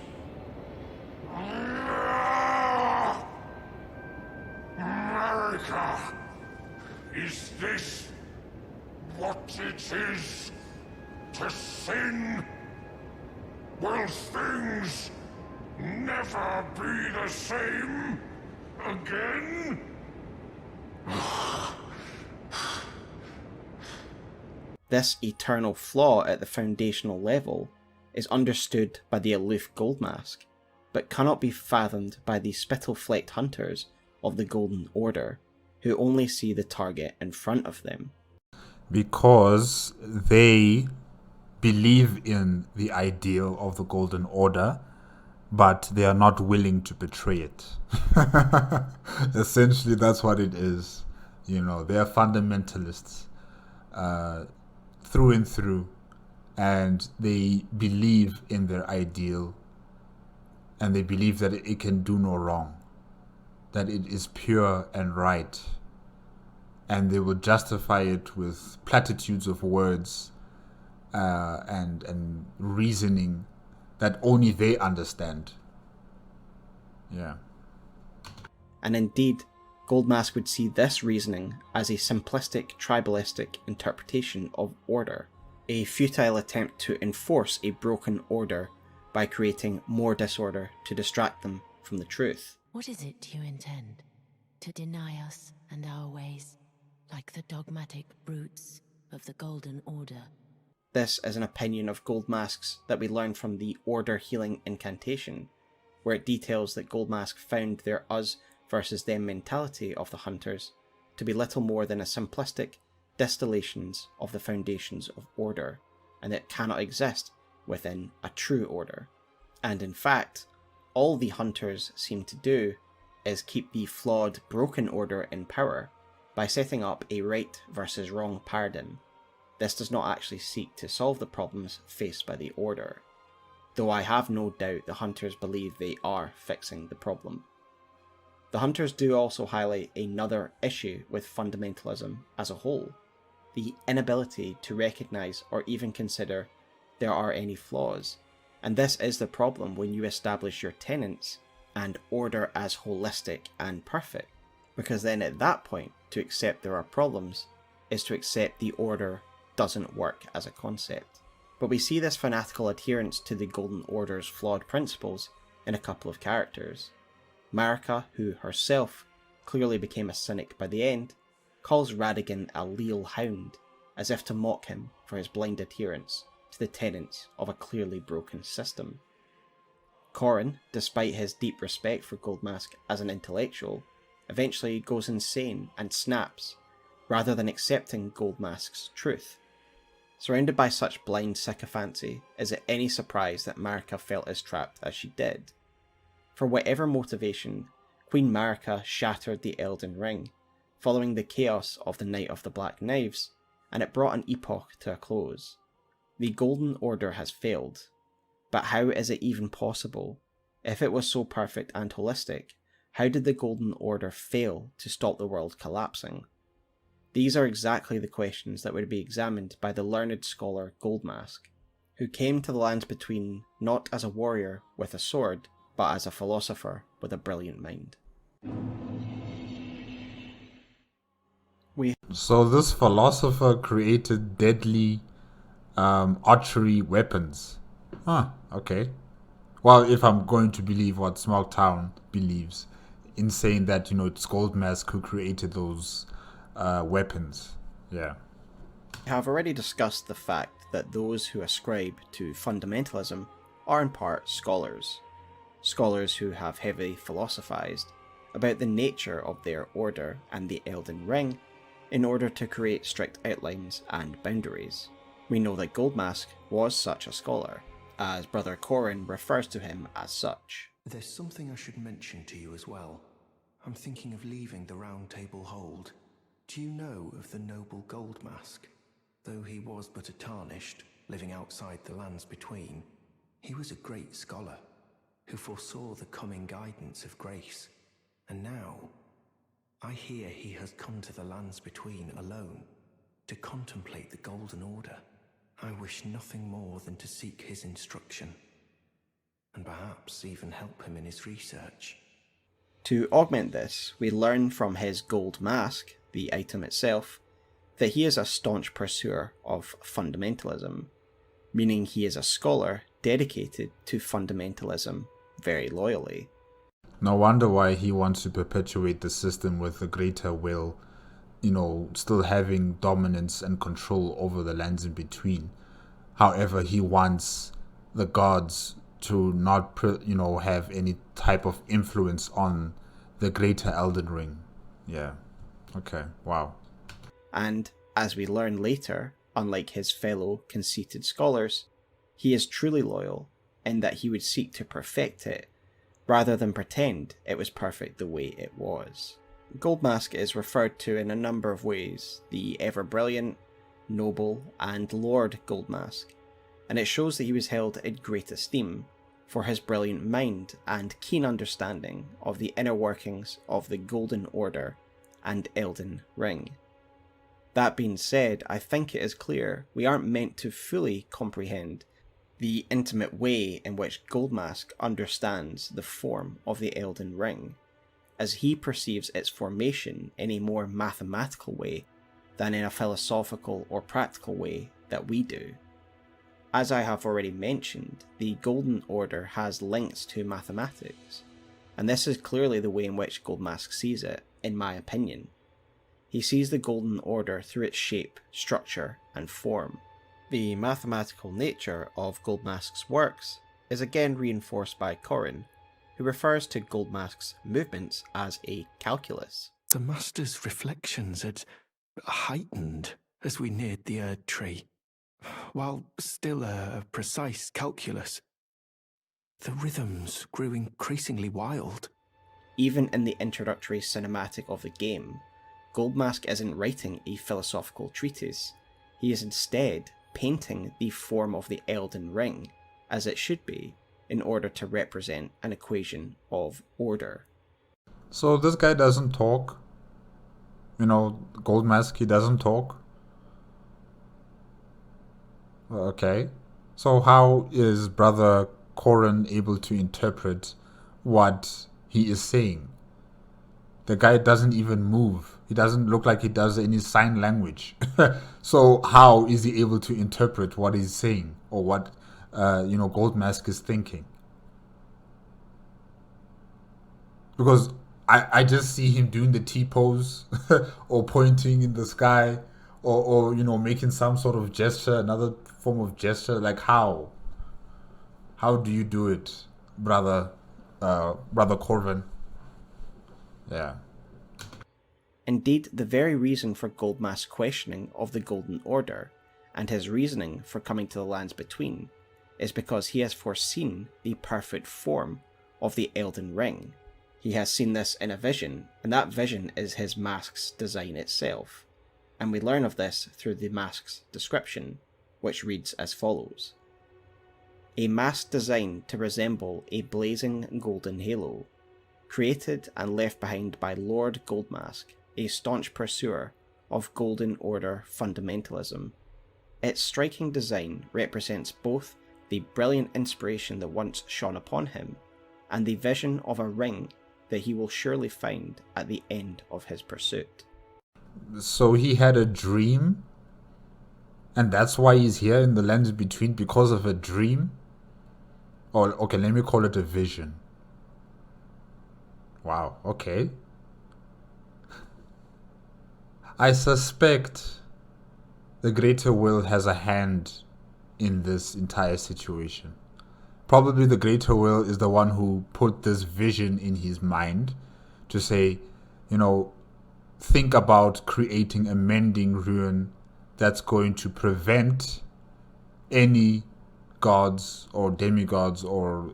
America! Is this what it is to sin? Will things never be the same again? This eternal flaw at the foundational level is understood by the aloof Goldmask, but cannot be fathomed by the spittle-flecked hunters of the Golden Order, who only see the target in front of them. Because they believe in the ideal of the Golden Order, but they are not willing to betray it. Essentially, that's what it is. You know, they are fundamentalists through and through, and they believe in their ideal, and they believe that it can do no wrong, that it is pure and right, and they will justify it with platitudes of words and reasoning that only they understand. Yeah. And indeed, Goldmask would see this reasoning as a simplistic tribalistic interpretation of order, a futile attempt to enforce a broken order by creating more disorder to distract them from the truth. What is it you intend? To deny us and our ways, like the dogmatic brutes of the Golden Order? This is an opinion of Goldmask's that we learn from the Order Healing Incantation, where it details that Goldmask found their us versus them mentality of the Hunters to be little more than a simplistic distillations of the foundations of order, and it cannot exist within a true order. And in fact, all the Hunters seem to do is keep the flawed, broken order in power by setting up a right versus wrong paradigm. This does not actually seek to solve the problems faced by the Order, though I have no doubt the Hunters believe they are fixing the problem. The Hunters do also highlight another issue with fundamentalism as a whole, the inability to recognise or even consider there are any flaws, and this is the problem when you establish your tenets and order as holistic and perfect, because then at that point, to accept there are problems is to accept the order doesn't work as a concept. But we see this fanatical adherence to the Golden Order's flawed principles in a couple of characters. Marika, who herself clearly became a cynic by the end, calls Radagon a leal hound, as if to mock him for his blind adherence to the tenets of a clearly broken system. Corrin, despite his deep respect for Goldmask as an intellectual, eventually goes insane and snaps, rather than accepting Goldmask's truth. Surrounded by such blind sycophancy, is it any surprise that Marika felt as trapped as she did? For whatever motivation, Queen Marika shattered the Elden Ring, following the chaos of the Night of the Black Knives, and it brought an epoch to a close. The Golden Order has failed, but how is it even possible? If it was so perfect and holistic, how did the Golden Order fail to stop the world collapsing? These are exactly the questions that would be examined by the learned scholar Goldmask, who came to the Lands Between not as a warrior with a sword, but as a philosopher with a brilliant mind. So this philosopher created deadly archery weapons. Huh, okay. Well, if I'm going to believe what SmoughTown believes, in saying that, you know, it's Goldmask who created those weapons. Yeah. We have already discussed the fact that those who ascribe to fundamentalism are in part scholars. Scholars who have heavily philosophized about the nature of their order and the Elden Ring in order to create strict outlines and boundaries. We know that Goldmask was such a scholar, as Brother Corrin refers to him as such. There's something I should mention to you as well. I'm thinking of leaving the Round Table Hold. Do you know of the noble Goldmask? Though he was but a tarnished, living outside the Lands Between, He was a great scholar who foresaw the coming guidance of grace. And now, I hear he has come to the lands between alone to contemplate the Golden Order. I wish nothing more than to seek his instruction, and perhaps even help him in his research. To augment this, we learn from his gold mask, the item itself, that he is a staunch pursuer of fundamentalism, meaning he is a scholar dedicated to fundamentalism very loyally. No wonder why he wants to perpetuate the system with the greater will, still having dominance and control over the lands in between. However, he wants the gods to not, have any type of influence on the greater Elden Ring. Yeah. Okay. Wow. And, as we learn later, unlike his fellow conceited scholars, he is truly loyal in that he would seek to perfect it, rather than pretend it was perfect the way it was. Goldmask is referred to in a number of ways, the ever-brilliant, noble, and Lord Goldmask, and it shows that he was held in great esteem for his brilliant mind and keen understanding of the inner workings of the Golden Order and Elden Ring. That being said, I think it is clear we aren't meant to fully comprehend the intimate way in which Goldmask understands the form of the Elden Ring, as he perceives its formation in a more mathematical way than in a philosophical or practical way that we do. As I have already mentioned, the Golden Order has links to mathematics, and this is clearly the way in which Goldmask sees it, in my opinion. He sees the Golden Order through its shape, structure, and form. The mathematical nature of Goldmask's works is again reinforced by Corrin, who refers to Goldmask's movements as a calculus. The Master's reflections had heightened as we neared the Erd Tree, while still a precise calculus. The rhythms grew increasingly wild. Even in the introductory cinematic of the game, Goldmask isn't writing a philosophical treatise, he is instead painting the form of the Elden Ring, as it should be, in order to represent an equation of order. So this guy doesn't talk? Goldmask, he doesn't talk? Okay. So how is Brother Corrin able to interpret what he is saying? The guy doesn't even move. He doesn't look like he does any sign language. So how is he able to interpret what he's saying or what Goldmask is thinking? Because I just see him doing the T-pose or pointing in the sky or making some sort of gesture, another form of gesture. Like how? How do you do it, Brother Corvin? Yeah. Indeed, the very reason for Goldmask's questioning of the Golden Order, and his reasoning for coming to the lands between, is because he has foreseen the perfect form of the Elden Ring. He has seen this in a vision, and that vision is his mask's design itself, and we learn of this through the mask's description, which reads as follows. A mask designed to resemble a blazing golden halo, created and left behind by Lord Goldmask, a staunch pursuer of Golden Order fundamentalism. Its striking design represents both the brilliant inspiration that once shone upon him, and the vision of a ring that he will surely find at the end of his pursuit. So he had a dream? And that's why he's here in the lands between, because of a dream? Or, okay, let me call it a vision. Wow, okay. I suspect the Greater Will has a hand in this entire situation. Probably the Greater Will is the one who put this vision in his mind to say, think about creating a mending rune that's going to prevent any gods or demigods or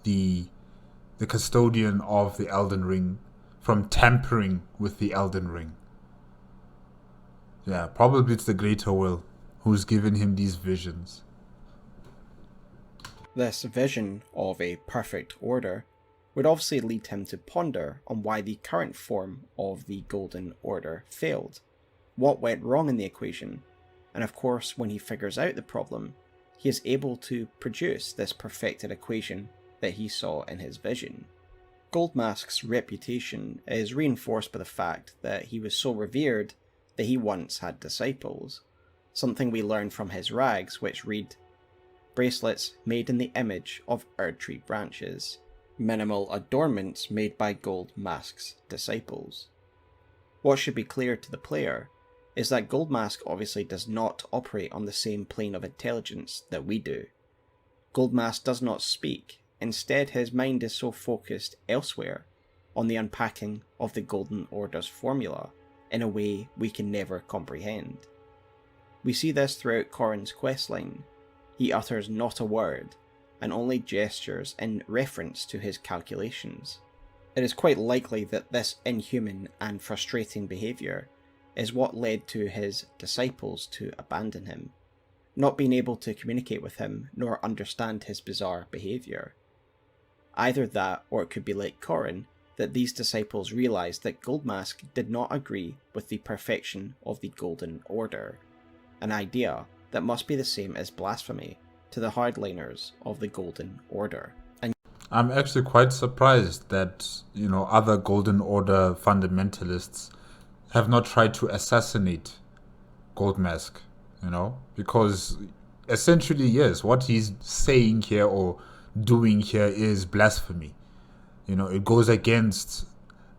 the custodian of the Elden Ring from tampering with the Elden Ring. Yeah, probably it's the Greater Will who's given him these visions. This vision of a perfect order would obviously lead him to ponder on why the current form of the Golden Order failed, what went wrong in the equation, and of course when he figures out the problem, he is able to produce this perfected equation that he saw in his vision. Goldmask's reputation is reinforced by the fact that he was so revered that he once had disciples, something we learn from his rags which read, "Bracelets made in the image of Erdtree branches, minimal adornments made by Goldmask's disciples." What should be clear to the player is that Goldmask obviously does not operate on the same plane of intelligence that we do. Goldmask does not speak, instead his mind is so focused elsewhere on the unpacking of the Golden Order's formula in a way we can never comprehend. We see this throughout Corrin's questline. He utters not a word, and only gestures in reference to his calculations. It is quite likely that this inhuman and frustrating behaviour is what led to his disciples to abandon him, not being able to communicate with him nor understand his bizarre behaviour. Either that, or it could be like Corrin, that these disciples realised that Goldmask did not agree with the perfection of the Golden Order, an idea that must be the same as blasphemy to the hardliners of the Golden Order. And I'm actually quite surprised that, other Golden Order fundamentalists have not tried to assassinate Goldmask, because essentially, yes, what he's saying here or doing here is blasphemy. It goes against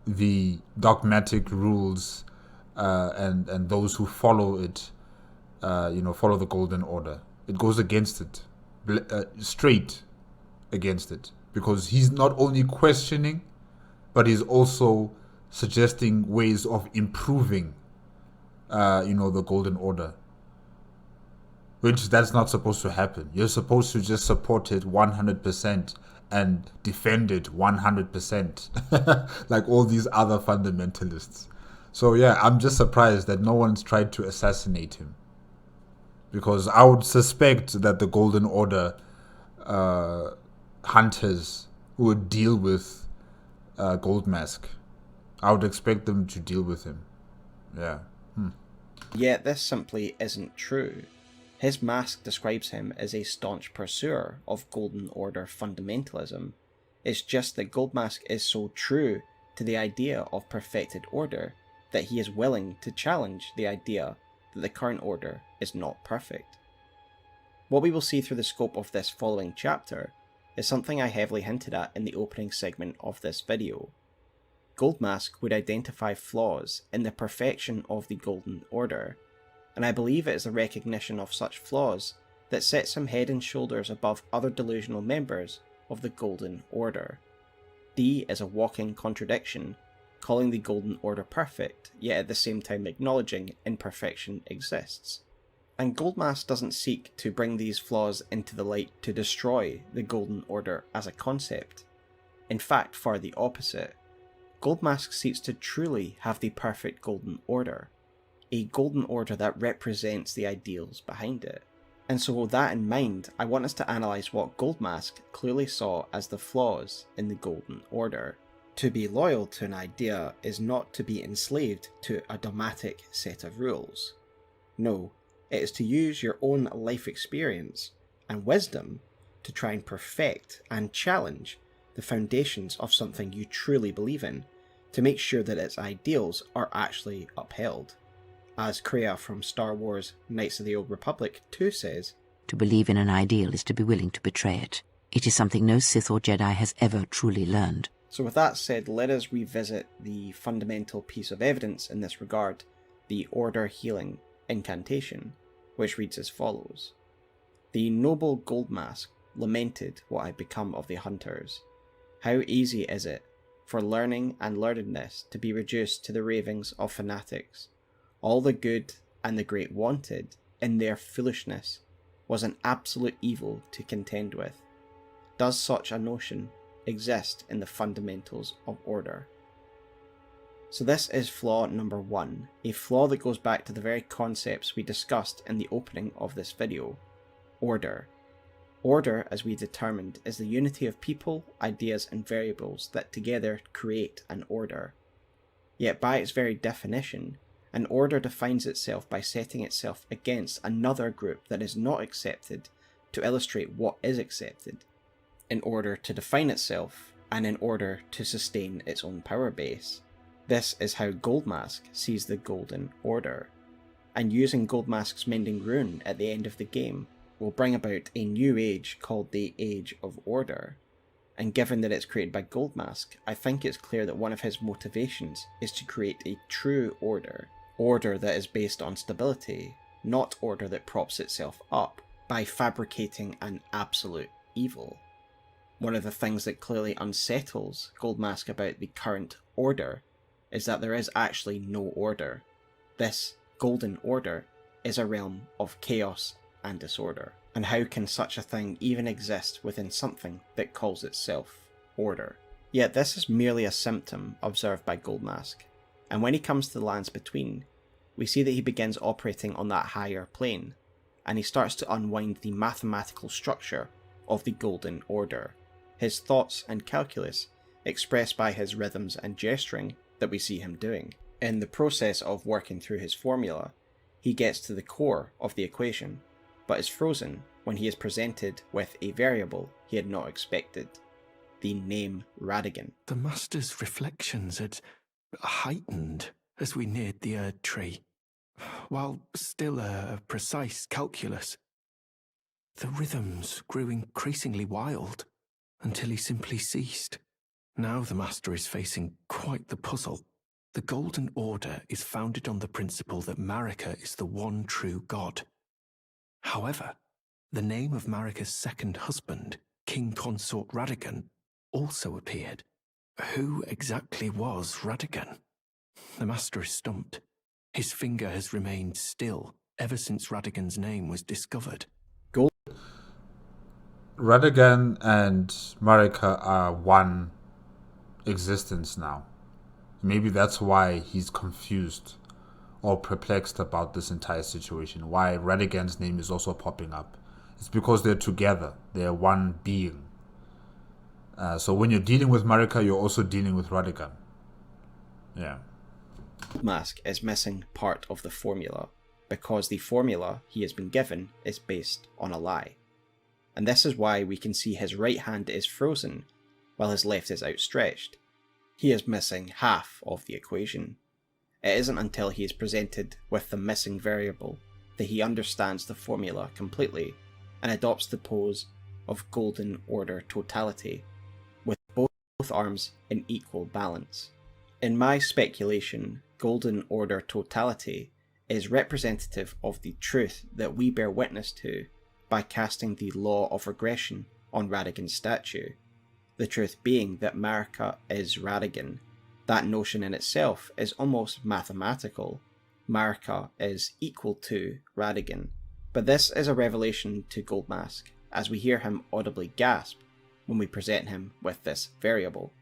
the dogmatic rules and those who follow it, follow the Golden Order. It goes against it, straight against it, because he's not only questioning, but he's also suggesting ways of improving, the Golden Order, which that's not supposed to happen. You're supposed to just support it 100% and defend it 100%, like all these other fundamentalists. So yeah, I'm just surprised that no one's tried to assassinate him, because I would suspect that the Golden Order hunters would deal with Goldmask. I would expect them to deal with him. Yeah. Yet this simply isn't true. His mask describes him as a staunch pursuer of Golden Order fundamentalism. It's just that Goldmask is so true to the idea of perfected order that he is willing to challenge the idea that the current order is not perfect. What we will see through the scope of this following chapter is something I heavily hinted at in the opening segment of this video. Goldmask would identify flaws in the perfection of the Golden Order, and I believe it is the recognition of such flaws that sets him head and shoulders above other delusional members of the Golden Order. D is a walking contradiction, calling the Golden Order perfect, yet at the same time acknowledging imperfection exists. And Goldmask doesn't seek to bring these flaws into the light to destroy the Golden Order as a concept. In fact, far the opposite. Goldmask seeks to truly have the perfect Golden Order, a Golden Order that represents the ideals behind it. And so with that in mind, I want us to analyse what Goldmask clearly saw as the flaws in the Golden Order. To be loyal to an idea is not to be enslaved to a dogmatic set of rules. No, it is to use your own life experience and wisdom to try and perfect and challenge the foundations of something you truly believe in, to make sure that its ideals are actually upheld. As Kreia from Star Wars Knights of the Old Republic 2 says, "To believe in an ideal is to be willing to betray it. It is something no Sith or Jedi has ever truly learned." So with that said, let us revisit the fundamental piece of evidence in this regard, the Order Healing Incantation, which reads as follows. "The noble Goldmask lamented what had become of the hunters. How easy is it for learning and learnedness to be reduced to the ravings of fanatics. All the good and the great wanted, in their foolishness, was an absolute evil to contend with. Does such a notion exist in the fundamentals of order?" So this is flaw number 1, a flaw that goes back to the very concepts we discussed in the opening of this video. Order. Order, as we determined, is the unity of people, ideas, and variables that together create an order. Yet by its very definition, an order defines itself by setting itself against another group that is not accepted to illustrate what is accepted, in order to define itself and in order to sustain its own power base. This is how Goldmask sees the Golden Order, and using Goldmask's mending rune at the end of the game will bring about a new age called the Age of Order. And given that it's created by Goldmask, I think it's clear that one of his motivations is to create a true order. Order that is based on stability, not order that props itself up by fabricating an absolute evil. One of the things that clearly unsettles Goldmask about the current order is that there is actually no order. This Golden Order is a realm of chaos and disorder. And how can such a thing even exist within something that calls itself order? Yet this is merely a symptom observed by Goldmask, and when he comes to the lands between, we see that he begins operating on that higher plane, and he starts to unwind the mathematical structure of the Golden Order, his thoughts and calculus expressed by his rhythms and gesturing that we see him doing. In the process of working through his formula, he gets to the core of the equation, but is frozen when he is presented with a variable he had not expected, the name Radagon. The Master's reflections had heightened as we neared the Erd Tree, while still a precise calculus. The rhythms grew increasingly wild until he simply ceased. Now the Master is facing quite the puzzle. The Golden Order is founded on the principle that Marika is the one true god. However, the name of Marika's second husband, King Consort Radagon, also appeared. Who exactly was Radagon? The Master is stumped. His finger has remained still ever since Radagon's name was discovered. Radagon and Marika are one existence now. Maybe that's why he's confused or perplexed about this entire situation, why Radagon's name is also popping up. It's because they're together, they're one being. So when you're dealing with Marika, you're also dealing with Radagon. Yeah. Mask is missing part of the formula, because the formula he has been given is based on a lie. And this is why we can see his right hand is frozen, while his left is outstretched. He is missing half of the equation. It isn't until he is presented with the missing variable that he understands the formula completely and adopts the pose of Golden Order totality, with both arms in equal balance. In my speculation, Golden Order totality is representative of the truth that we bear witness to by casting the law of regression on Radagon's statue. The truth being that Marika is Radagon. That notion in itself is almost mathematical. Marika is equal to Radagon. But this is a revelation to Goldmask, as we hear him audibly gasp when we present him with this variable.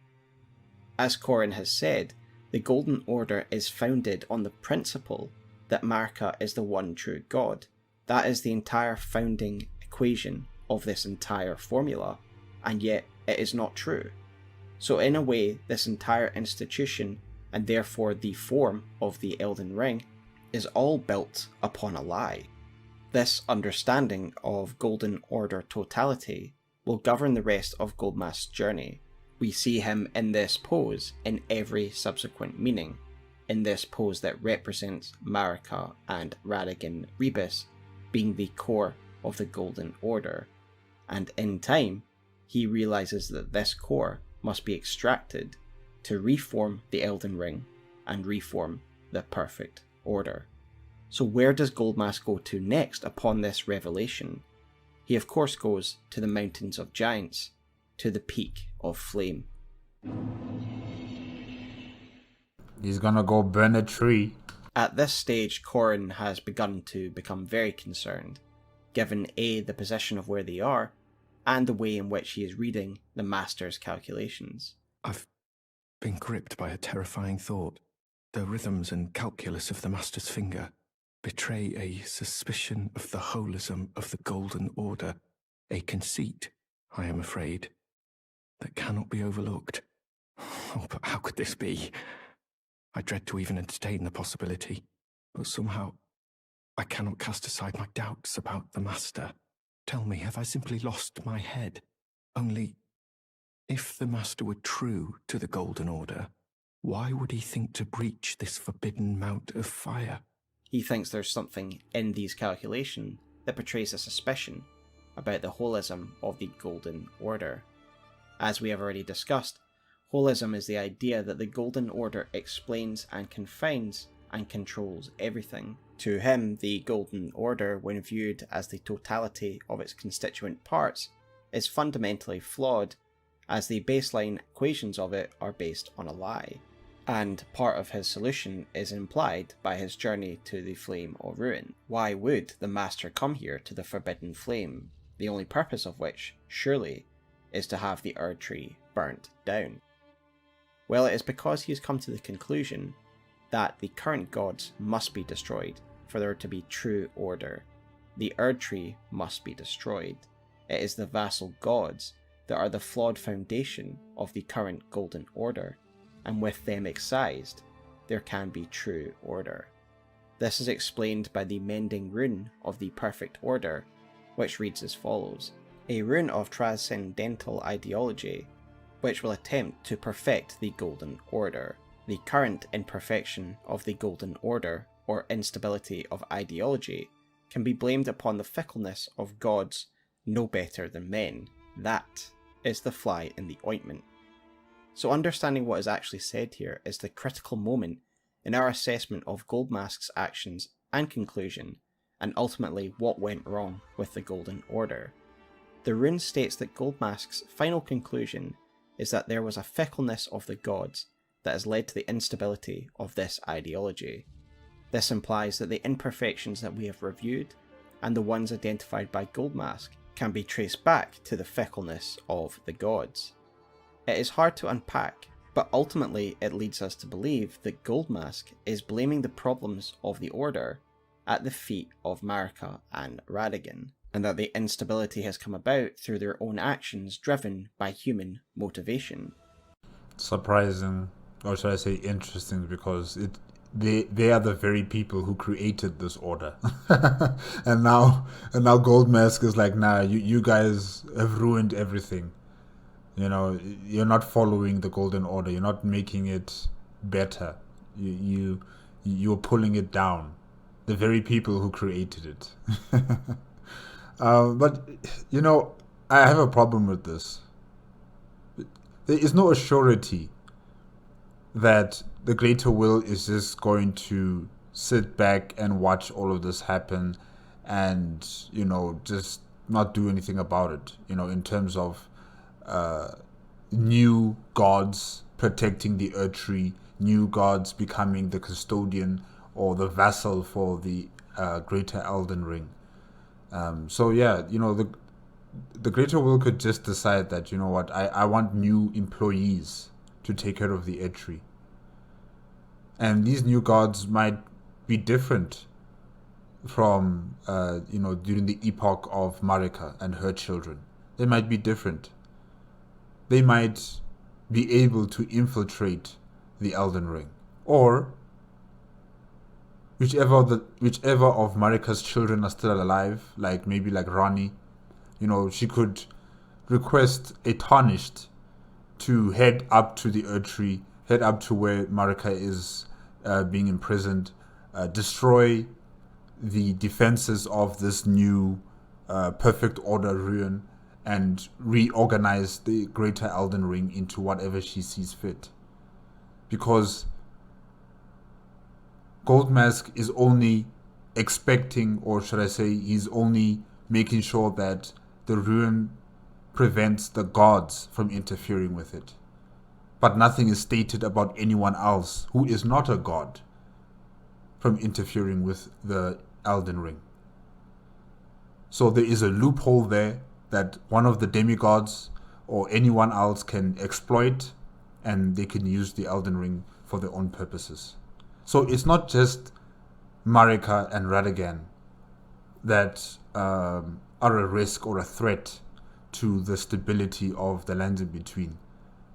As Corin has said, the Golden Order is founded on the principle that Marika is the one true god. That is the entire founding equation of this entire formula, and yet it is not true. So in a way, this entire institution, and therefore the form of the Elden Ring, is all built upon a lie. This understanding of Golden Order totality will govern the rest of Goldmask's journey. We see him in this pose in every subsequent meaning, in this pose that represents Marika and Radagon Rebus being the core of the Golden Order, and in time, he realizes that this core must be extracted to reform the Elden Ring and reform the perfect order. So where does Goldmask go to next upon this revelation? He of course goes to the Mountains of Giants, to the Peak of Flame. He's gonna go burn a tree. At this stage, Corin has begun to become very concerned, given A, the position of where they are, and the way in which he is reading the Master's calculations. I've been gripped by a terrifying thought. The rhythms and calculus of the Master's finger betray a suspicion of the holism of the Golden Order. A conceit, I am afraid, that cannot be overlooked. Oh, but how could this be? I dread to even entertain the possibility, but somehow I cannot cast aside my doubts about the Master. Tell me, have I simply lost my head? Only, if the Master were true to the Golden Order, why would he think to breach this forbidden mount of fire? He thinks there's something in these calculations that betrays a suspicion about the holism of the Golden Order. As we have already discussed, holism is the idea that the Golden Order explains and confines and controls everything. To him, the Golden Order, when viewed as the totality of its constituent parts, is fundamentally flawed, as the baseline equations of it are based on a lie. And part of his solution is implied by his journey to the Flame of Ruin. Why would the Master come here to the Forbidden Flame, the only purpose of which, surely, is to have the Erd Tree burnt down? Well, it is because he has come to the conclusion that the current gods must be destroyed for there to be true order. The Erd Tree must be destroyed. It is the vassal gods that are the flawed foundation of the current Golden Order, and with them excised, there can be true order. This is explained by the mending rune of the Perfect Order, which reads as follows: a rune of transcendental ideology, which will attempt to perfect the Golden Order. The current imperfection of the Golden Order, or instability of ideology, can be blamed upon the fickleness of gods no better than men. That is the fly in the ointment. So understanding what is actually said here is the critical moment in our assessment of Goldmask's actions and conclusion, and ultimately what went wrong with the Golden Order. The rune states that Goldmask's final conclusion is that there was a fickleness of the gods that has led to the instability of this ideology. This implies that the imperfections that we have reviewed, and the ones identified by Goldmask, can be traced back to the fickleness of the gods. It is hard to unpack, but ultimately it leads us to believe that Goldmask is blaming the problems of the Order at the feet of Marika and Radagon, and that the instability has come about through their own actions driven by human motivation. Surprising, or should I say interesting, because they are the very people who created this order. and now Goldmask is like, nah, you guys have ruined everything. You know, you're not following the Golden Order, you're not making it better. You're pulling it down. The very people who created it. But you know, I have a problem with this. There is no assurity that the greater will is just going to sit back and watch all of this happen and, you know, just not do anything about it, you know, in terms of new gods protecting the Erd Tree, new gods becoming the custodian or the vassal for the greater Elden Ring. So yeah, you know, the greater will could just decide that, you know what, I want new employees to take care of the Erd Tree. And these new gods might be different from, you know, during the epoch of Marika and her children. They might be different. They might be able to infiltrate the Elden Ring. Or whichever of Marika's children are still alive, like maybe like Rani, you know, she could request a Tarnished to head up to the Erd Tree, head up to where Marika is being imprisoned, destroy the defenses of this new Perfect Order ruin, and reorganize the greater Elden Ring into whatever she sees fit. Because Goldmask is only expecting, or should I say, he's only making sure that the ruin prevents the gods from interfering with it. But nothing is stated about anyone else who is not a god from interfering with the Elden Ring. So there is a loophole there that one of the demigods or anyone else can exploit, and they can use the Elden Ring for their own purposes. So it's not just Marika and Radagon that are a risk or a threat to the stability of the lands in between.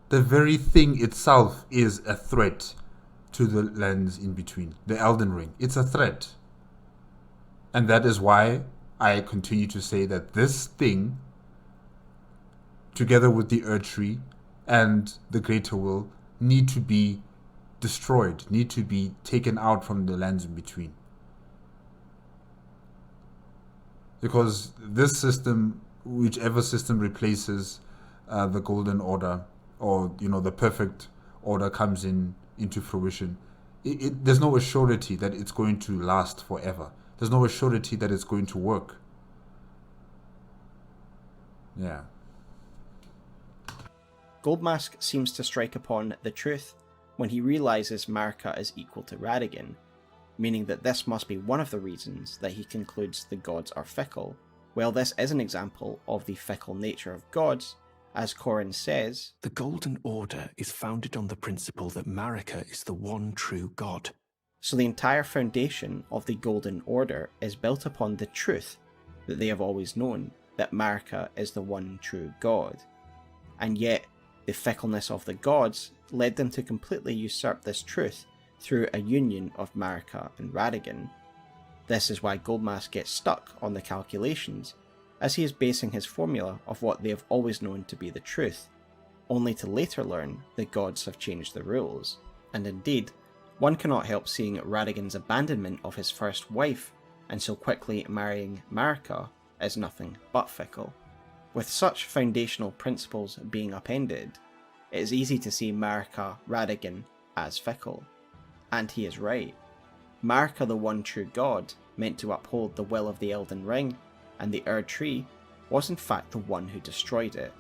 The very thing itself is a threat to the lands in between. The Elden Ring, it's a threat. And that is why I continue to say that this thing, together with the Earth Tree and the Greater Will, need to be destroyed, need to be taken out from the lands in between. Because this system, whichever system replaces the Golden Order, or the perfect order comes into fruition, there's no assurity that it's going to last forever. There's no assurity that it's going to work. Yeah. Goldmask seems to strike upon the truth when he realizes Marika is equal to Radagon, meaning that this must be one of the reasons that he concludes the gods are fickle. Well, this is an example of the fickle nature of gods. As Corrin says, the Golden Order is founded on the principle that Marika is the one true god. So the entire foundation of the Golden Order is built upon the truth that they have always known, that Marika is the one true god. And yet, the fickleness of the gods led them to completely usurp this truth through a union of Marika and Radagon. This is why Goldmask gets stuck on the calculations, as he is basing his formula of what they have always known to be the truth, only to later learn the gods have changed the rules. And indeed, one cannot help seeing Radagon's abandonment of his first wife and so quickly marrying Marika as nothing but fickle. With such foundational principles being upended, it is easy to see Marika Radagon as fickle. And he is right. Marika, the one true god, meant to uphold the will of the Elden Ring, and the Erd Tree, was in fact the one who destroyed it.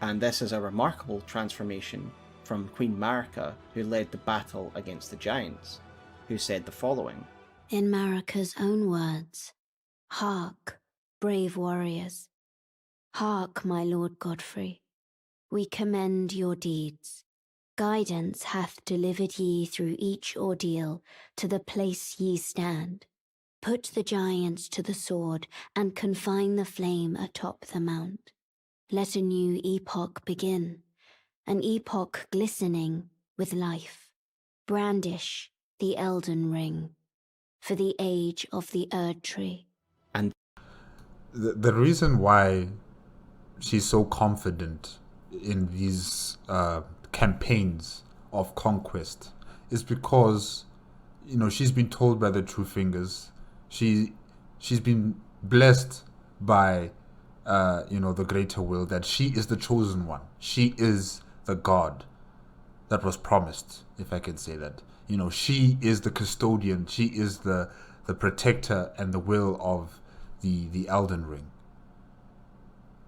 And this is a remarkable transformation from Queen Marika, who led the battle against the giants, who said the following: In Marika's own words, "Hark, brave warriors. Hark, my lord Godfrey. We commend your deeds. Guidance hath delivered ye through each ordeal to the place ye stand. Put the giants to the sword and confine the flame atop the mount. Let a new epoch begin, an epoch glistening with life. Brandish the Elden Ring for the age of the Erd Tree." And the reason why she's so confident in these campaigns of conquest is because she's been told by the True Fingers, she's been blessed by the Greater Will, that she is the chosen one. She is the god that was promised, if I can say that. She is the custodian, she is the protector and the will of the Elden Ring.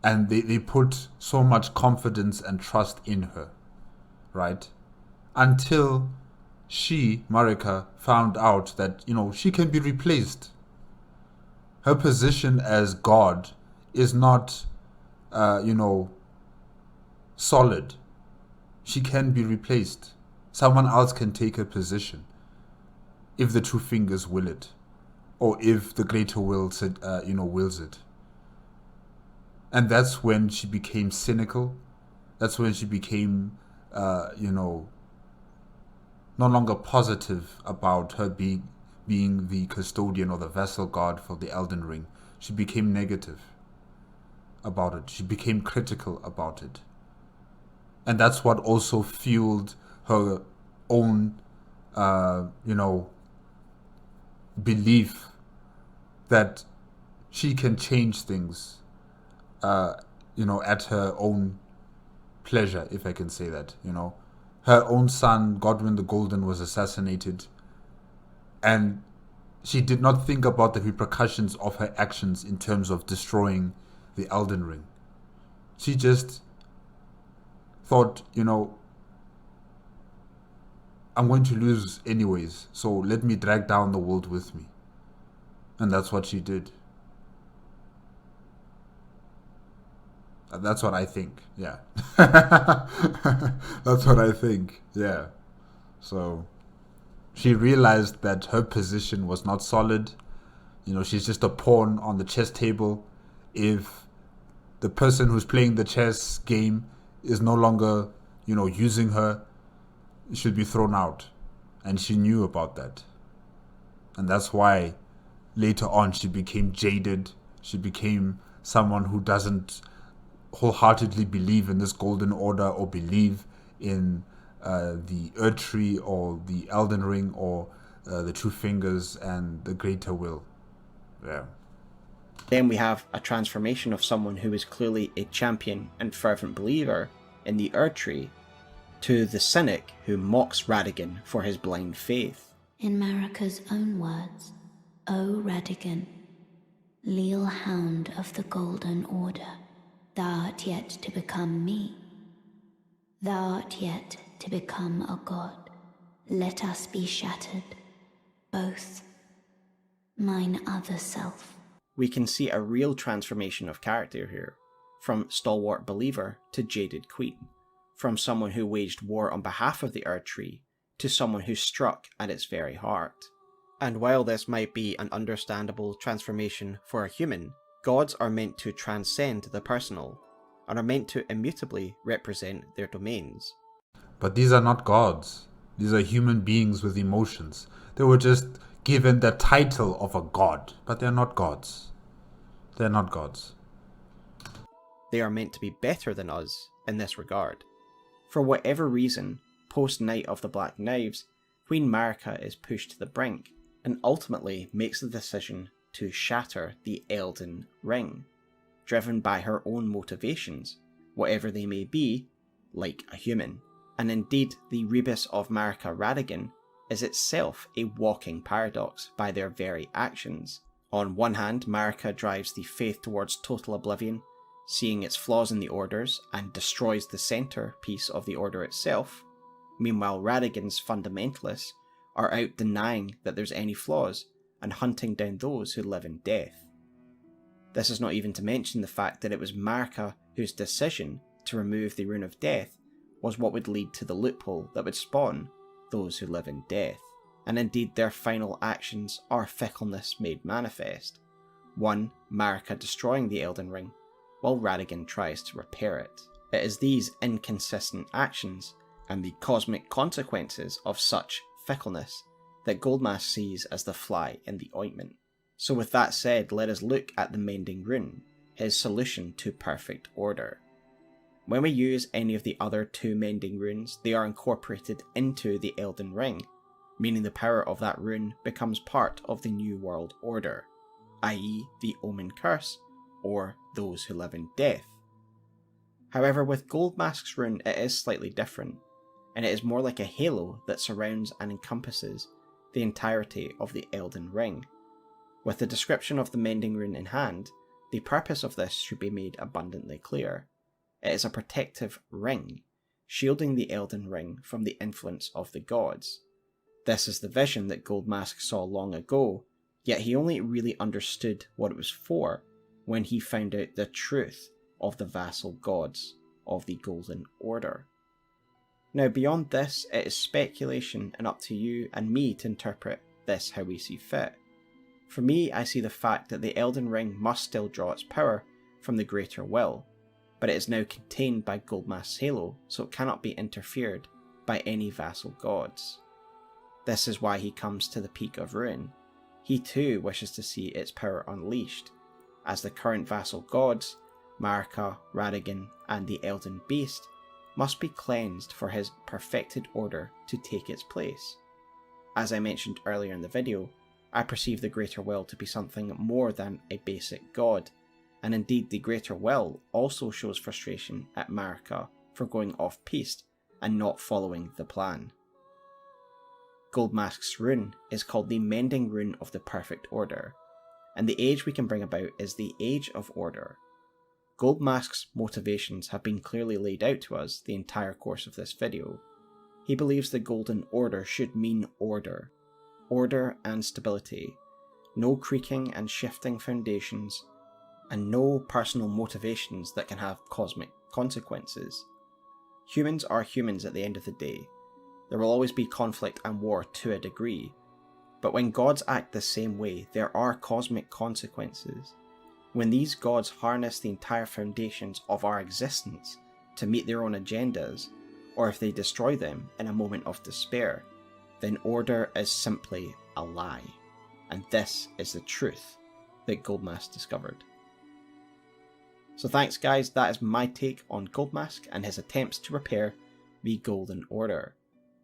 And they put so much confidence and trust in her, right? Until she, Marika, found out that, she can be replaced. Her position as God is not, solid. She can be replaced. Someone else can take her position if the True Fingers will it, or if the Greater Will wills it. And that's when she became cynical. That's when she became, no longer positive about her being the custodian or the vessel god for the Elden Ring. She became negative about it. She became critical about it. And that's what also fueled her own, belief that she can change things, at her own pleasure, if I can say that. Her own son, Godwin the Golden, was assassinated, and she did not think about the repercussions of her actions in terms of destroying the Elden Ring. She just thought, I'm going to lose anyways, so let me drag down the world with me. And that's what she did. That's what I think, yeah. That's what I think, yeah. So she realized that her position was not solid. She's just a pawn on the chess table, if the person who's playing the chess game is no longer, using her, should be thrown out. And she knew about that. And that's why later on she became jaded. She became someone who doesn't wholeheartedly believe in this golden order or believe in the Earth Tree or the Elden Ring or the Two Fingers and the Greater Will. Yeah. Then we have a transformation of someone who is clearly a champion and fervent believer in the Earth Tree to the cynic who mocks Radagon for his blind faith. In Marika's own words, O Radagon, leal hound of the Golden Order, thou art yet to become me. Thou art yet to become a god. Let us be shattered, both. Mine other self. We can see a real transformation of character here, from stalwart believer to jaded queen, from someone who waged war on behalf of the Earth Tree to someone who struck at its very heart. And while this might be an understandable transformation for a human, gods are meant to transcend the personal, and are meant to immutably represent their domains. But these are not gods. These are human beings with emotions. They were just given the title of a god, but they're not gods. They're not gods. They are meant to be better than us in this regard. For whatever reason, post Night of the Black Knives, Queen Marika is pushed to the brink, and ultimately makes the decision to shatter the Elden Ring, driven by her own motivations, whatever they may be, like a human. And indeed, the rebus of Marika Radagon is itself a walking paradox by their very actions. On one hand, Marika drives the faith towards total oblivion, seeing its flaws in the orders, and destroys the centrepiece of the order itself. Meanwhile, Radagon's fundamentalists are out denying that there's any flaws, and hunting down those who live in death. This is not even to mention the fact that it was Marika whose decision to remove the Rune of Death was what would lead to the loophole that would spawn those who live in death. And indeed their final actions are fickleness made manifest. One, Marika destroying the Elden Ring, while Radagon tries to repair it. It is these inconsistent actions, and the cosmic consequences of such fickleness, that Goldmask sees as the fly in the ointment. So with that said, let us look at the mending rune, his solution to perfect order. When we use any of the other two mending runes, they are incorporated into the Elden Ring, meaning the power of that rune becomes part of the New World Order, i.e. the Omen Curse, or those who live in death. However, with Goldmask's rune it is slightly different, and it is more like a halo that surrounds and encompasses the entirety of the Elden Ring. With the description of the mending rune in hand, the purpose of this should be made abundantly clear. It is a protective ring, shielding the Elden Ring from the influence of the gods. This is the vision that Goldmask saw long ago, yet he only really understood what it was for when he found out the truth of the vassal gods of the Golden Order. Now beyond this, it is speculation and up to you and me to interpret this how we see fit. For me, I see the fact that the Elden Ring must still draw its power from the Greater Will, but it is now contained by Goldmask's halo, so it cannot be interfered by any vassal gods. This is why he comes to the Peak of Ruin. He too wishes to see its power unleashed, as the current vassal gods, Marika, Radagon, and the Elden Beast, must be cleansed for his perfected order to take its place. As I mentioned earlier in the video, I perceive the Greater Will to be something more than a basic god, and indeed the Greater Will also shows frustration at Marika for going off-piste and not following the plan. Goldmask's rune is called the Mending Rune of the Perfect Order, and the age we can bring about is the Age of Order. Goldmask's motivations have been clearly laid out to us the entire course of this video. He believes the Golden Order should mean order and stability, no creaking and shifting foundations, and no personal motivations that can have cosmic consequences. Humans are humans at the end of the day. There will always be conflict and war to a degree, but when gods act the same way, there are cosmic consequences. When these gods harness the entire foundations of our existence to meet their own agendas, or if they destroy them in a moment of despair, then order is simply a lie. And this is the truth that Goldmask discovered. So thanks guys, that is my take on Goldmask and his attempts to repair the Golden Order.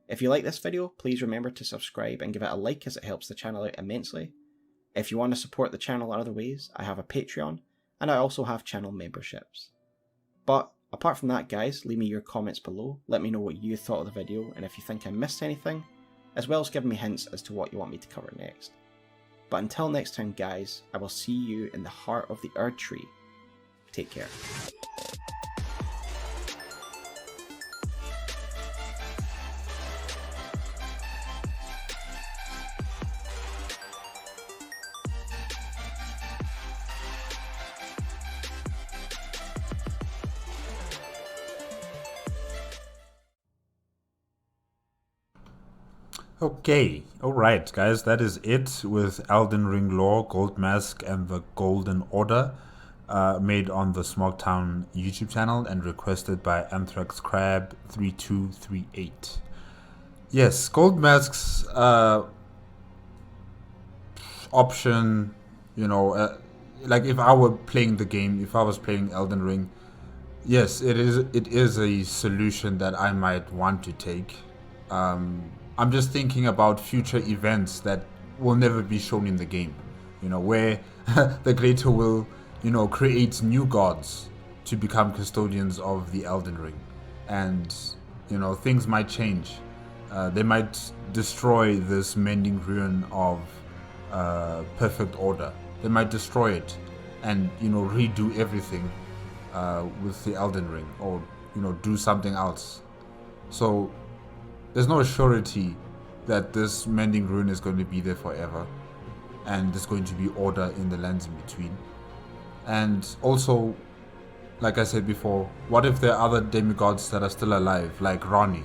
If you like this video, please remember to subscribe and give it a like as it helps the channel out immensely. If you want to support the channel in other ways, I have a Patreon and I also have channel memberships. But apart from that guys, leave me your comments below, let me know what you thought of the video and if you think I missed anything, as well as giving me hints as to what you want me to cover next. But until next time guys, I will see you in the heart of the Erdtree. Take care. Okay, alright guys, that is it with Elden Ring lore, Goldmask and the Golden Order, made on the SmoughTown YouTube channel and requested by Anthrax Crab 3238. Yes, Goldmask's option, you know, like if I were playing the game, if I was playing Elden Ring, yes, it is a solution that I might want to take. I'm just thinking about future events that will never be shown in the game, you know, where the Greater Will, you know, creates new gods to become custodians of the Elden Ring. And, you know, things might change. They might destroy this mending rune of perfect order. They might destroy it and, you know, redo everything with the Elden Ring, or, you know, do something else. So there's no surety that this mending rune is going to be there forever, and there's going to be order in the lands in between. And also, like I said before, what if there are other demigods that are still alive, like Rani?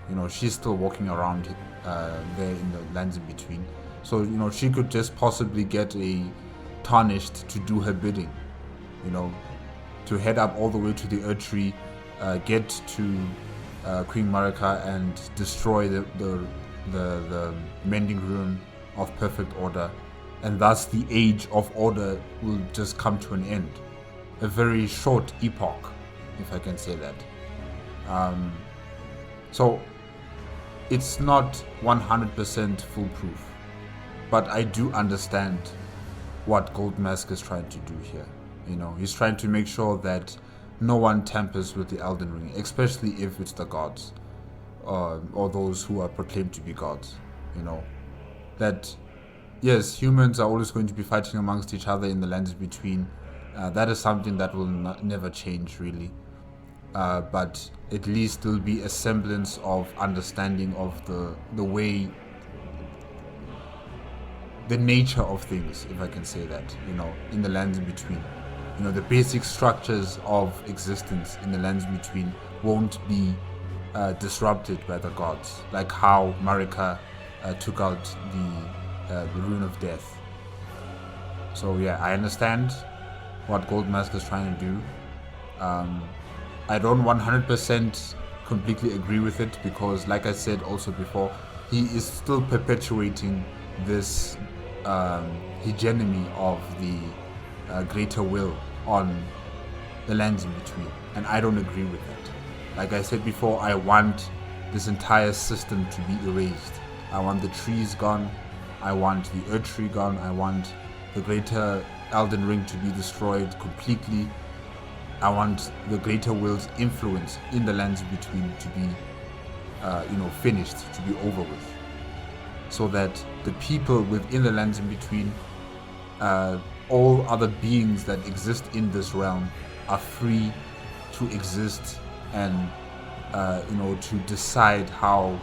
You know, she's still walking around there in the lands in between. So, you know, she could just possibly get a tarnished to do her bidding, you know, to head up all the way to the Erdtree, get to Queen Marika and destroy the mending rune of perfect order, and thus the age of order will just come to an end. A very short epoch, if I can say that. So it's not 100% foolproof, but I do understand what Goldmask is trying to do here. You know, he's trying to make sure that no one tampers with the Elden Ring, especially if it's the gods, or those who are proclaimed to be gods. You know, that yes, humans are always going to be fighting amongst each other in the lands between. That is something that will never change, really. But at least there'll be a semblance of understanding of the way, the nature of things, if I can say that. You know, in the lands in between. You know, the basic structures of existence in the lands between won't be disrupted by the gods, like how Marika took out the rune of death. So yeah, I understand what Goldmask is trying to do. I don't 100% completely agree with it, because like I said also before, he is still perpetuating this hegemony of the Greater Will on the lands in between, and I don't agree with that. Like I said before, I want this entire system to be erased. I want the trees gone, I want the Erdtree gone, I want the Greater Elden Ring to be destroyed completely. I want the Greater Will's influence in the lands in between to be you know, finished, to be over with, so that the people within the lands in between, all other beings that exist in this realm, are free to exist and you know, to decide how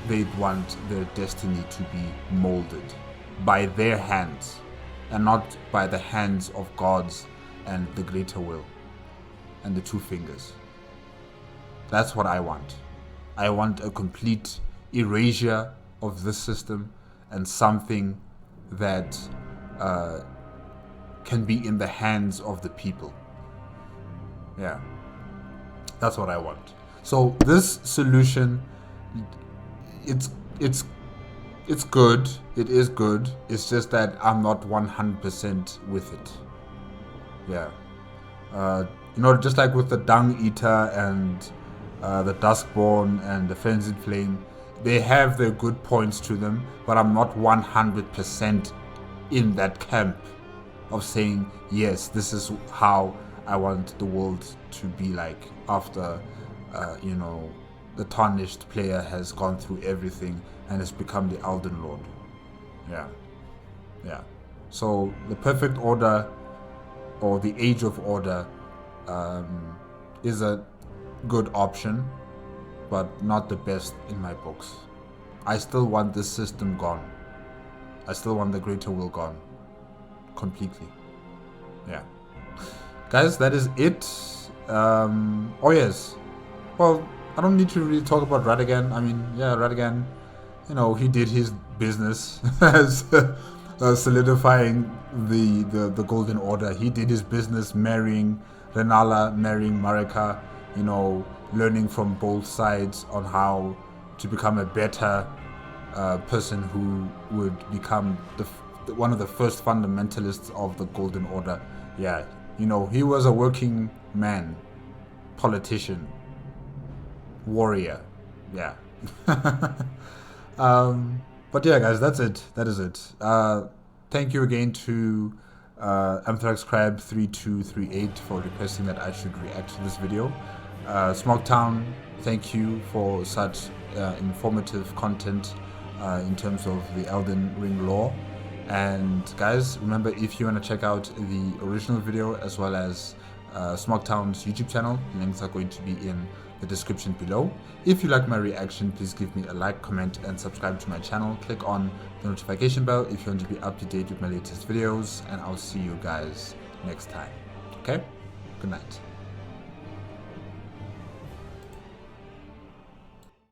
they want their destiny to be molded by their hands, and not by the hands of gods and the Greater Will and the Two Fingers. That's what I want. I want a complete erasure of this system, and something that can be in the hands of the people. Yeah, that's what I want. So this solution, it's good. It is good. It's just that I'm not 100% with it. Yeah. You know, just like with the Dung Eater and the Duskborn and the Frenzied Flame, they have their good points to them, but I'm not 100% in that camp of saying, yes, this is how I want the world to be like after, you know, the tarnished player has gone through everything and has become the Elden Lord. Yeah. Yeah. So the Perfect Order, or the Age of Order, is a good option, but not the best in my books. I still want this system gone. I still want the Greater Will gone. Completely. Yeah. Guys, that is it. Oh yes. Well, I don't need to really talk about Radagon. I mean, yeah, Radagon, you know, he did his business as solidifying the Golden Order. He did his business marrying Renala, marrying Marika, you know, learning from both sides on how to become a better person who would become one of the first fundamentalists of the Golden Order. Yeah, you know, he was a working man, politician, warrior. Yeah. But yeah, guys, that's it. That is it. Thank you again to Anthrax Crab 3238 for requesting that I should react to this video. SmoughTown, thank you for such informative content in terms of the Elden Ring lore. And guys, remember, if you want to check out the original video as well as SmoughTown's YouTube channel, links are going to be in the description below. If you like my reaction, please give me a like, comment, and subscribe to my channel. Click on the notification bell if you want to be up to date with my latest videos, and I'll see you guys next time. Okay? Good night.